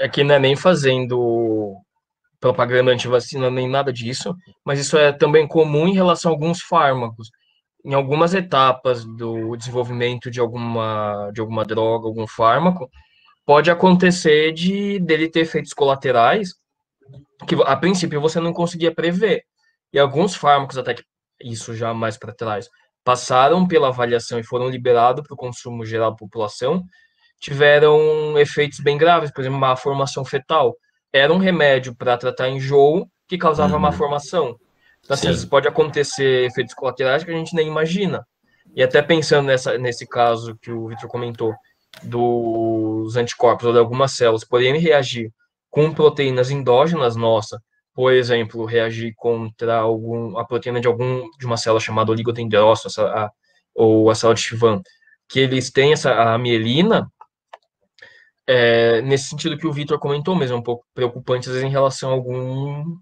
Aqui não é nem fazendo propaganda antivacina nem nada disso, mas isso é também comum em relação a alguns fármacos. Em algumas etapas do desenvolvimento de alguma droga, algum fármaco, pode acontecer dele ter efeitos colaterais que, a princípio, você não conseguia prever. E alguns fármacos, até que isso já mais para trás, passaram pela avaliação e foram liberados para o consumo geral da população, tiveram efeitos bem graves, por exemplo, má formação fetal. Era um remédio para tratar enjoo que causava má formação. Então, assim, às vezes pode acontecer efeitos colaterais que a gente nem imagina. E até pensando nesse caso que o Victor comentou, dos anticorpos ou de algumas células poderem reagir com proteínas endógenas nossas, por exemplo, reagir contra a proteína de uma célula chamada oligodendrócito, ou a célula de Schwann, que eles têm a mielina, nesse sentido que o Victor comentou mesmo, um pouco preocupante às vezes em relação a algum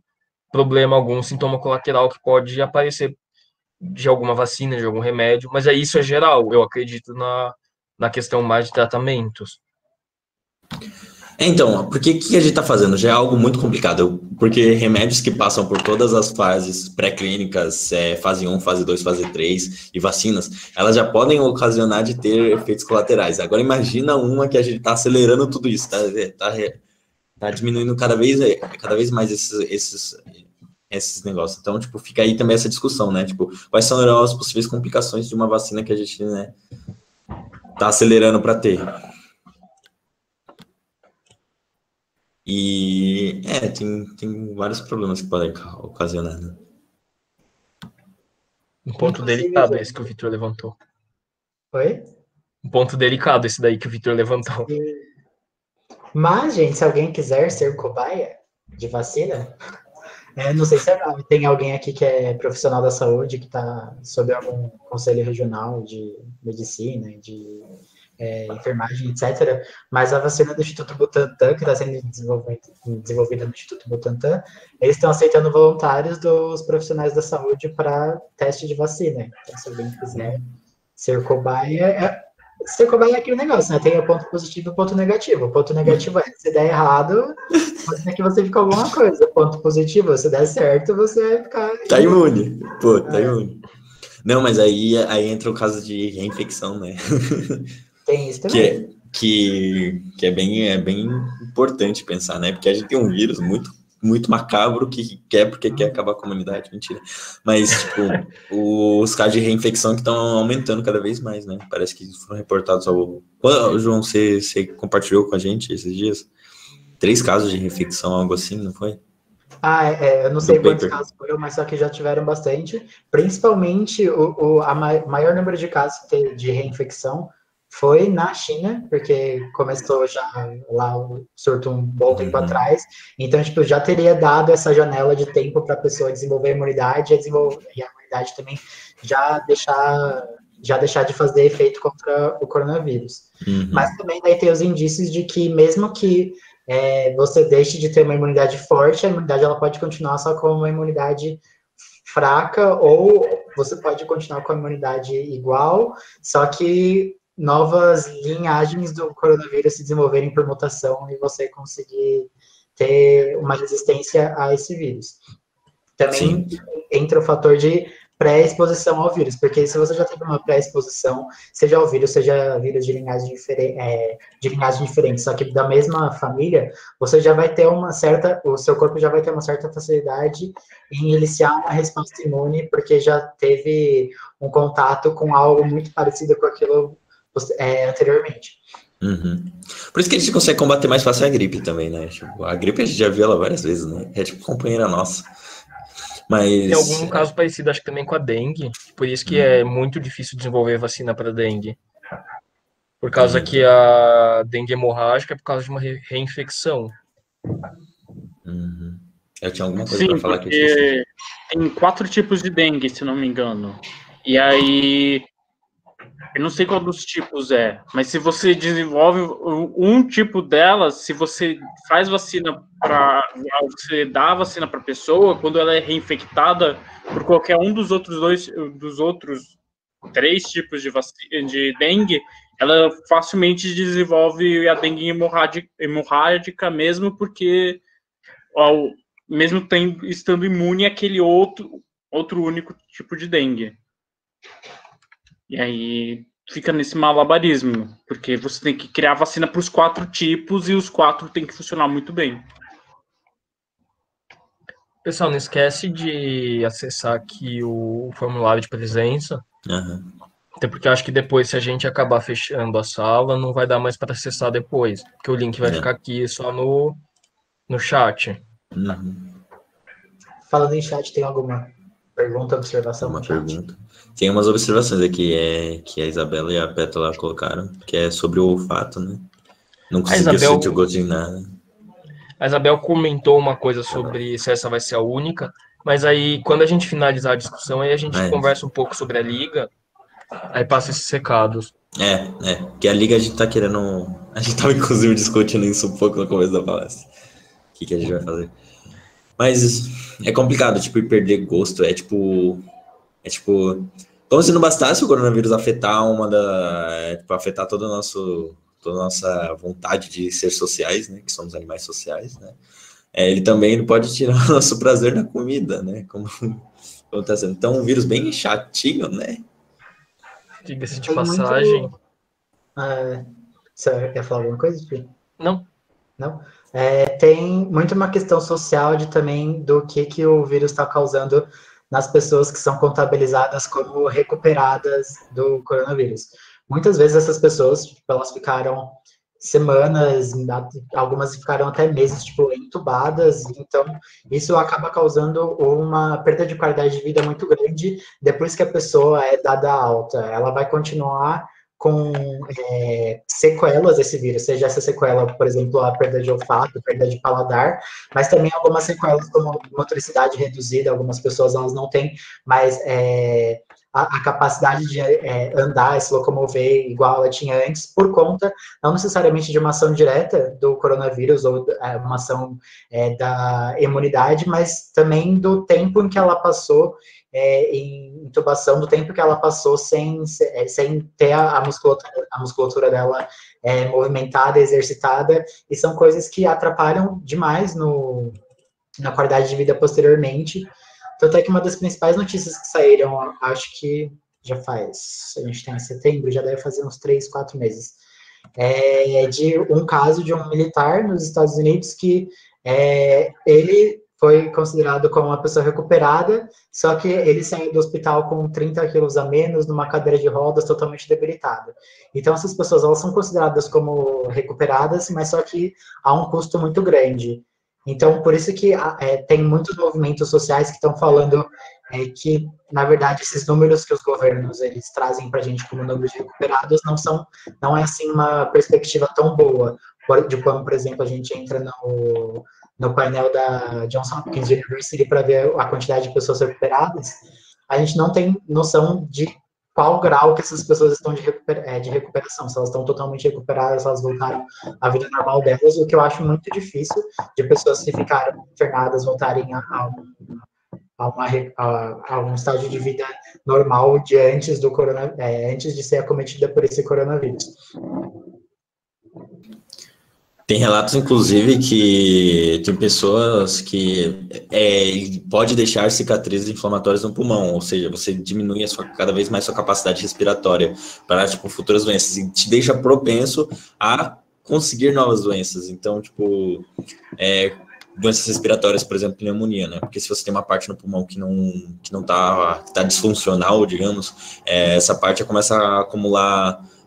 problema, algum sintoma colateral que pode aparecer de alguma vacina, de algum remédio, mas isso é geral, eu acredito na questão mais de tratamentos. Então, por que a gente está fazendo? Já é algo muito complicado, porque remédios que passam por todas as fases pré-clínicas, fase 1, fase 2, fase 3 e vacinas, elas já podem ocasionar de ter efeitos colaterais. Agora imagina uma que a gente está acelerando tudo isso, tá diminuindo cada vez mais esses negócios. Então, tipo, fica aí também essa discussão, né? Tipo, quais são as possíveis complicações de uma vacina que a gente, né, tá acelerando para ter. E tem vários problemas que podem ocasionar, né? Um ponto delicado esse que o Victor levantou. Oi? Um ponto delicado esse daí que o Victor levantou. Mas, gente, se alguém quiser ser cobaia de vacina, não sei se tem alguém aqui que é profissional da saúde, que está sob algum conselho regional de medicina, de enfermagem, etc. Mas a vacina do Instituto Butantan, que está sendo desenvolvida no Instituto Butantan, eles estão aceitando voluntários dos profissionais da saúde para teste de vacina. Então, se alguém quiser ser cobaia... Ser cobaia é aquele negócio, né? Tem o ponto positivo e o ponto negativo. O ponto negativo é, se der errado, pode ser que você fique com alguma coisa. O ponto positivo, se der certo, você vai ficar... Tá imune. Pô, tá imune. Não, mas aí entra o caso de reinfecção, né? Tem isso também. Que é bem importante pensar, né? Porque a gente tem um vírus muito macabro que quer acabar com a comunidade, mentira. Mas, tipo, os casos de reinfecção que estão aumentando cada vez mais, né? Parece que foram reportados João, você compartilhou com a gente esses dias? 3 casos de reinfecção, algo assim, não foi? Eu não sei quantos casos foram, mas só que já tiveram bastante. Principalmente, maior número de casos de reinfecção foi na China, porque começou já lá o surto um bom tempo atrás. Então, tipo, já teria dado essa janela de tempo para a pessoa desenvolver a imunidade e a imunidade também já deixar de fazer efeito contra o coronavírus. Mas também daí tem os indícios de que mesmo que você deixe de ter uma imunidade forte, a imunidade ela pode continuar só com uma imunidade fraca, ou você pode continuar com a imunidade igual, só que novas linhagens do coronavírus se desenvolverem por mutação e você conseguir ter uma resistência a esse vírus. Também entra o fator de pré-exposição ao vírus, porque se você já teve uma pré-exposição, seja ao vírus, seja vírus de linhagem diferente, só que da mesma família, você já vai ter o seu corpo já vai ter uma certa facilidade em iniciar uma resposta imune, porque já teve um contato com algo muito parecido com aquilo anteriormente. Por isso que a gente consegue combater mais fácil a gripe também, né? Tipo, a gripe a gente já viu ela várias vezes, né? É tipo companheira nossa. Mas... Tem algum caso parecido, acho que também com a dengue, por isso que é muito difícil desenvolver vacina para dengue. Por causa que a dengue hemorrágica é por causa de uma reinfecção. Eu tinha alguma coisa para falar que eu esqueci. Tem 4 tipos de dengue, se não me engano. E aí, Eu não sei qual dos tipos é, mas se você desenvolve um tipo delas, se você faz vacina você dá a vacina para a pessoa, quando ela é reinfectada por qualquer um dos outros 3 tipos de dengue, ela facilmente desenvolve a dengue hemorrágica mesmo, porque mesmo estando imune àquele outro único tipo de dengue. E aí fica nesse malabarismo, porque você tem que criar vacina para os 4 tipos e os 4 tem que funcionar muito bem. Pessoal, não esquece de acessar aqui o formulário de presença. Aham. Até porque eu acho que depois, se a gente acabar fechando a sala, não vai dar mais para acessar depois. Porque o link vai ficar aqui só no chat. Uhum. Falando em chat, tem alguma pergunta, observação? Uma pergunta. Tem umas observações aqui que a Isabela e a Pétala colocaram, que é sobre o olfato, né? Não conseguiu sentir o gosto de nada. A Isabel comentou uma coisa sobre se essa vai ser a única, mas aí, quando a gente finalizar a discussão, aí a gente conversa um pouco sobre a Liga, aí passa esses recados. Que a Liga a gente tá querendo... A gente tava, inclusive, discutindo isso um pouco no começo da palestra. O que a gente vai fazer? Mas é complicado, tipo, perder gosto. É tipo, como se não bastasse o coronavírus afetar afetar toda a nossa vontade de ser sociais, né? Que somos animais sociais, né? Ele também não pode tirar o nosso prazer na comida, né? Como tá sendo. Então, um vírus bem chatinho, né? Diga-se de passagem. Você quer falar alguma coisa, Fih? Não. Não? Tem muito uma questão social também do que o vírus está causando nas pessoas que são contabilizadas como recuperadas do coronavírus. Muitas vezes essas pessoas, elas ficaram semanas, algumas ficaram até meses, entubadas, então isso acaba causando uma perda de qualidade de vida muito grande depois que a pessoa é dada alta. Ela vai continuar com sequelas desse vírus, seja essa sequela, por exemplo, a perda de olfato, perda de paladar, mas também algumas sequelas como motoricidade reduzida, algumas pessoas elas não têm mais a capacidade de andar, se locomover igual ela tinha antes, por conta, não necessariamente de uma ação direta do coronavírus ou uma ação da imunidade, mas também do tempo em que ela passou em intubação, do tempo que ela passou sem ter a musculatura dela movimentada, exercitada, e são coisas que atrapalham demais na qualidade de vida posteriormente. Tanto é que uma das principais notícias que saíram, acho que já faz, a gente está em setembro, já deve fazer uns 3, 4 meses, de um caso de um militar nos Estados Unidos que ele foi considerado como uma pessoa recuperada, só que ele saiu do hospital com 30 quilos a menos, numa cadeira de rodas, totalmente debilitado. Então, essas pessoas, elas são consideradas como recuperadas, mas só que há um custo muito grande. Então, por isso que tem muitos movimentos sociais que estão falando que, na verdade, esses números que os governos eles trazem para a gente como números de recuperados não é assim uma perspectiva tão boa. De como, por exemplo, a gente entra no painel da Johns Hopkins University para ver a quantidade de pessoas recuperadas, a gente não tem noção de qual grau que essas pessoas estão de recuperação, se elas estão totalmente recuperadas, se elas voltaram à vida normal delas, o que eu acho muito difícil de pessoas que ficaram internadas voltarem a um estágio de vida normal de antes de ser acometida por esse coronavírus. Tem relatos, inclusive, que tem pessoas que pode deixar cicatrizes inflamatórias no pulmão, ou seja, você diminui cada vez mais sua capacidade respiratória para, futuras doenças, e te deixa propenso a conseguir novas doenças. Então, doenças respiratórias, por exemplo, pneumonia, né? Porque se você tem uma parte no pulmão que não tá disfuncional, digamos, essa parte começa a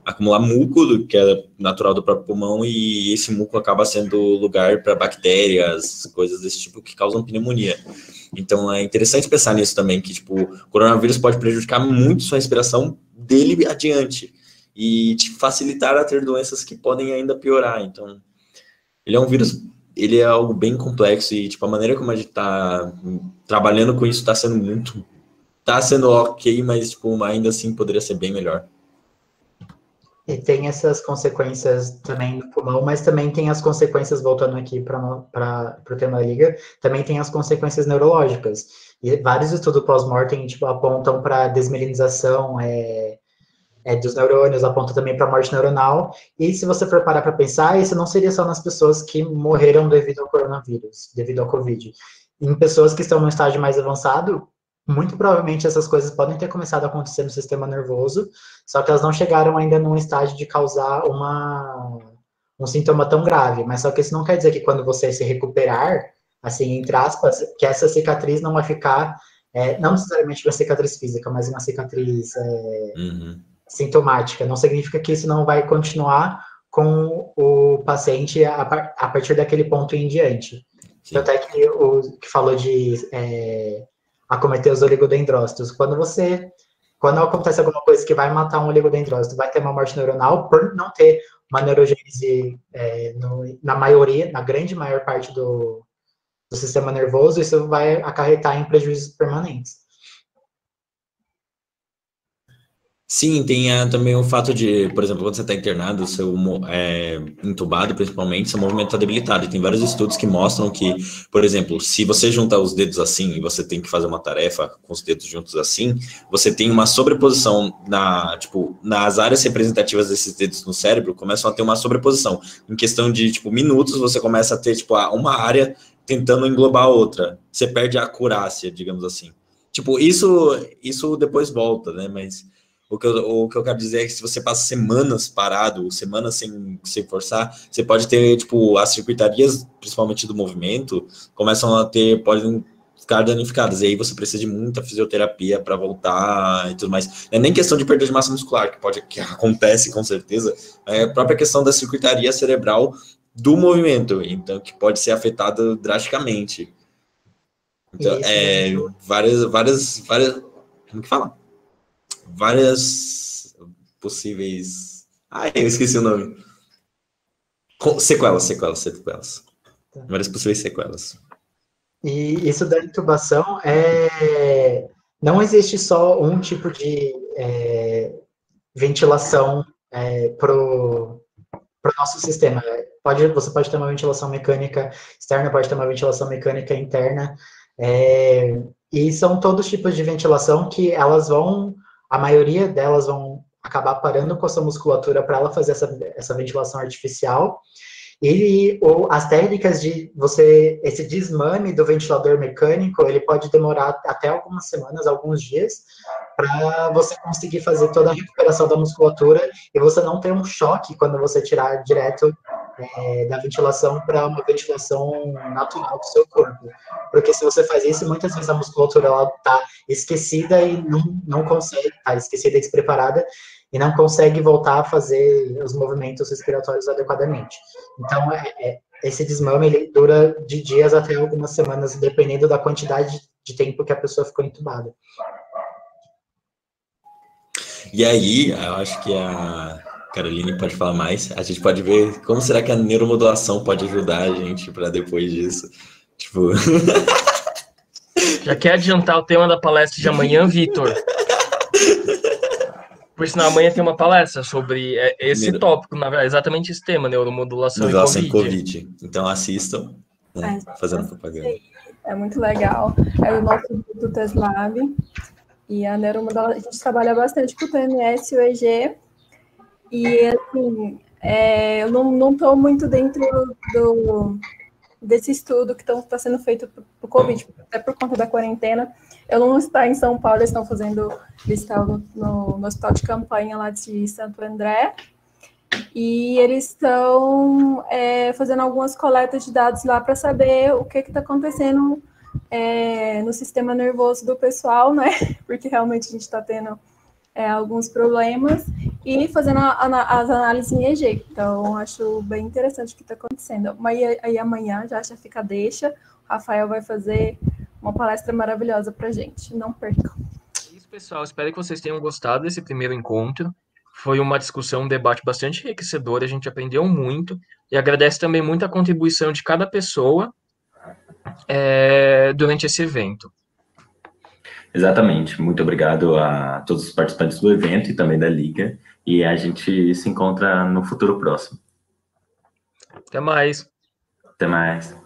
acumular muco, que é natural do próprio pulmão, e esse muco acaba sendo lugar para bactérias, coisas desse tipo que causam pneumonia. Então é interessante pensar nisso também, que o coronavírus pode prejudicar muito sua respiração dele adiante e te facilitar a ter doenças que podem ainda piorar. Então ele é um vírus, ele é algo bem complexo e a maneira como a gente está trabalhando com isso está sendo ok, mas ainda assim poderia ser bem melhor. E tem essas consequências também no pulmão, mas também tem as consequências, voltando aqui para o tema da liga, também tem as consequências neurológicas. E vários estudos pós-mortem tipo, apontam para desmielinização dos neurônios, apontam também para morte neuronal. E se você for parar para pensar, isso não seria só nas pessoas que morreram devido ao coronavírus, devido ao Covid. Em pessoas que estão no estágio mais avançado, muito provavelmente essas coisas podem ter começado a acontecer no sistema nervoso, só que elas não chegaram ainda num estágio de causar um sintoma tão grave. Mas só que isso não quer dizer que quando você se recuperar, assim, entre aspas, que essa cicatriz não vai ficar, não necessariamente uma cicatriz física, mas uma cicatriz sintomática. Não significa que isso não vai continuar com o paciente a partir daquele ponto em diante. Sim. Até que o que falou de acometer os oligodendrócitos. Quando acontece alguma coisa que vai matar um oligodendrócito, vai ter uma morte neuronal, por não ter uma neurogênese na grande maior parte do sistema nervoso, isso vai acarretar em prejuízos permanentes. Sim, tem também o fato de, por exemplo, quando você está internado, entubado principalmente, seu movimento está debilitado. E tem vários estudos que mostram que, por exemplo, se você junta os dedos assim e você tem que fazer uma tarefa com os dedos juntos assim, você tem uma sobreposição nas áreas representativas desses dedos no cérebro, começam a ter uma sobreposição. Em questão de, minutos, você começa a ter, uma área tentando englobar a outra. Você perde a acurácia, digamos assim. Isso depois volta, né? Mas o que eu quero dizer é que se você passa semanas parado, semanas sem forçar, você pode ter, as circuitarias, principalmente do movimento, podem ficar danificadas. E aí você precisa de muita fisioterapia para voltar e tudo mais. Não é nem questão de perda de massa muscular, que acontece com certeza, é a própria questão da circuitaria cerebral do movimento, então, que pode ser afetada drasticamente. Então, várias, como que fala? Várias possíveis... eu esqueci o nome. Sequelas. Tá. Várias possíveis sequelas. E isso da intubação não existe só um tipo de ventilação pro nosso sistema. Você pode ter uma ventilação mecânica externa, pode ter uma ventilação mecânica interna, e são todos tipos de ventilação que a maioria delas vão acabar parando com a sua musculatura para ela fazer essa ventilação artificial. As técnicas esse desmame do ventilador mecânico, ele pode demorar até algumas semanas, alguns dias, para você conseguir fazer toda a recuperação da musculatura e você não ter um choque quando você tirar direto da ventilação para uma ventilação natural do seu corpo. Porque se você faz isso, muitas vezes a musculatura está esquecida e não consegue, está esquecida e despreparada, e não consegue voltar a fazer os movimentos respiratórios adequadamente. Então, esse desmame ele dura de dias até algumas semanas, dependendo da quantidade de tempo que a pessoa ficou entubada. E aí, eu acho que a Caroline pode falar mais. A gente pode ver como será que a neuromodulação pode ajudar a gente para depois disso. Já quer adiantar o tema da palestra de amanhã, Vitor? Por sinal, amanhã tem uma palestra sobre esse tópico, na verdade, exatamente esse tema, neuromodulação e COVID. Então assistam, né, fazendo propaganda. É muito legal. É o nosso do TESLab. E a neuromodulação, a gente trabalha bastante com o TMS e o EG. E, assim, eu não estou muito dentro desse estudo que está sendo feito para o Covid, até por conta da quarentena. Eu não estou em São Paulo, eles estão no hospital de campanha lá de Santo André, e eles estão fazendo algumas coletas de dados lá para saber o que está acontecendo no sistema nervoso do pessoal, né? Porque realmente a gente está tendo alguns problemas, e fazendo as análises em EG. Então, acho bem interessante o que está acontecendo. Mas aí amanhã, já fica a deixa, o Rafael vai fazer uma palestra maravilhosa para a gente. Não percam. É isso, pessoal. Espero que vocês tenham gostado desse primeiro encontro. Foi uma discussão, um debate bastante enriquecedor, a gente aprendeu muito, e agradece também muito a contribuição de cada pessoa durante esse evento. Exatamente. Muito obrigado a todos os participantes do evento e também da Liga. E a gente se encontra no futuro próximo. Até mais. Até mais.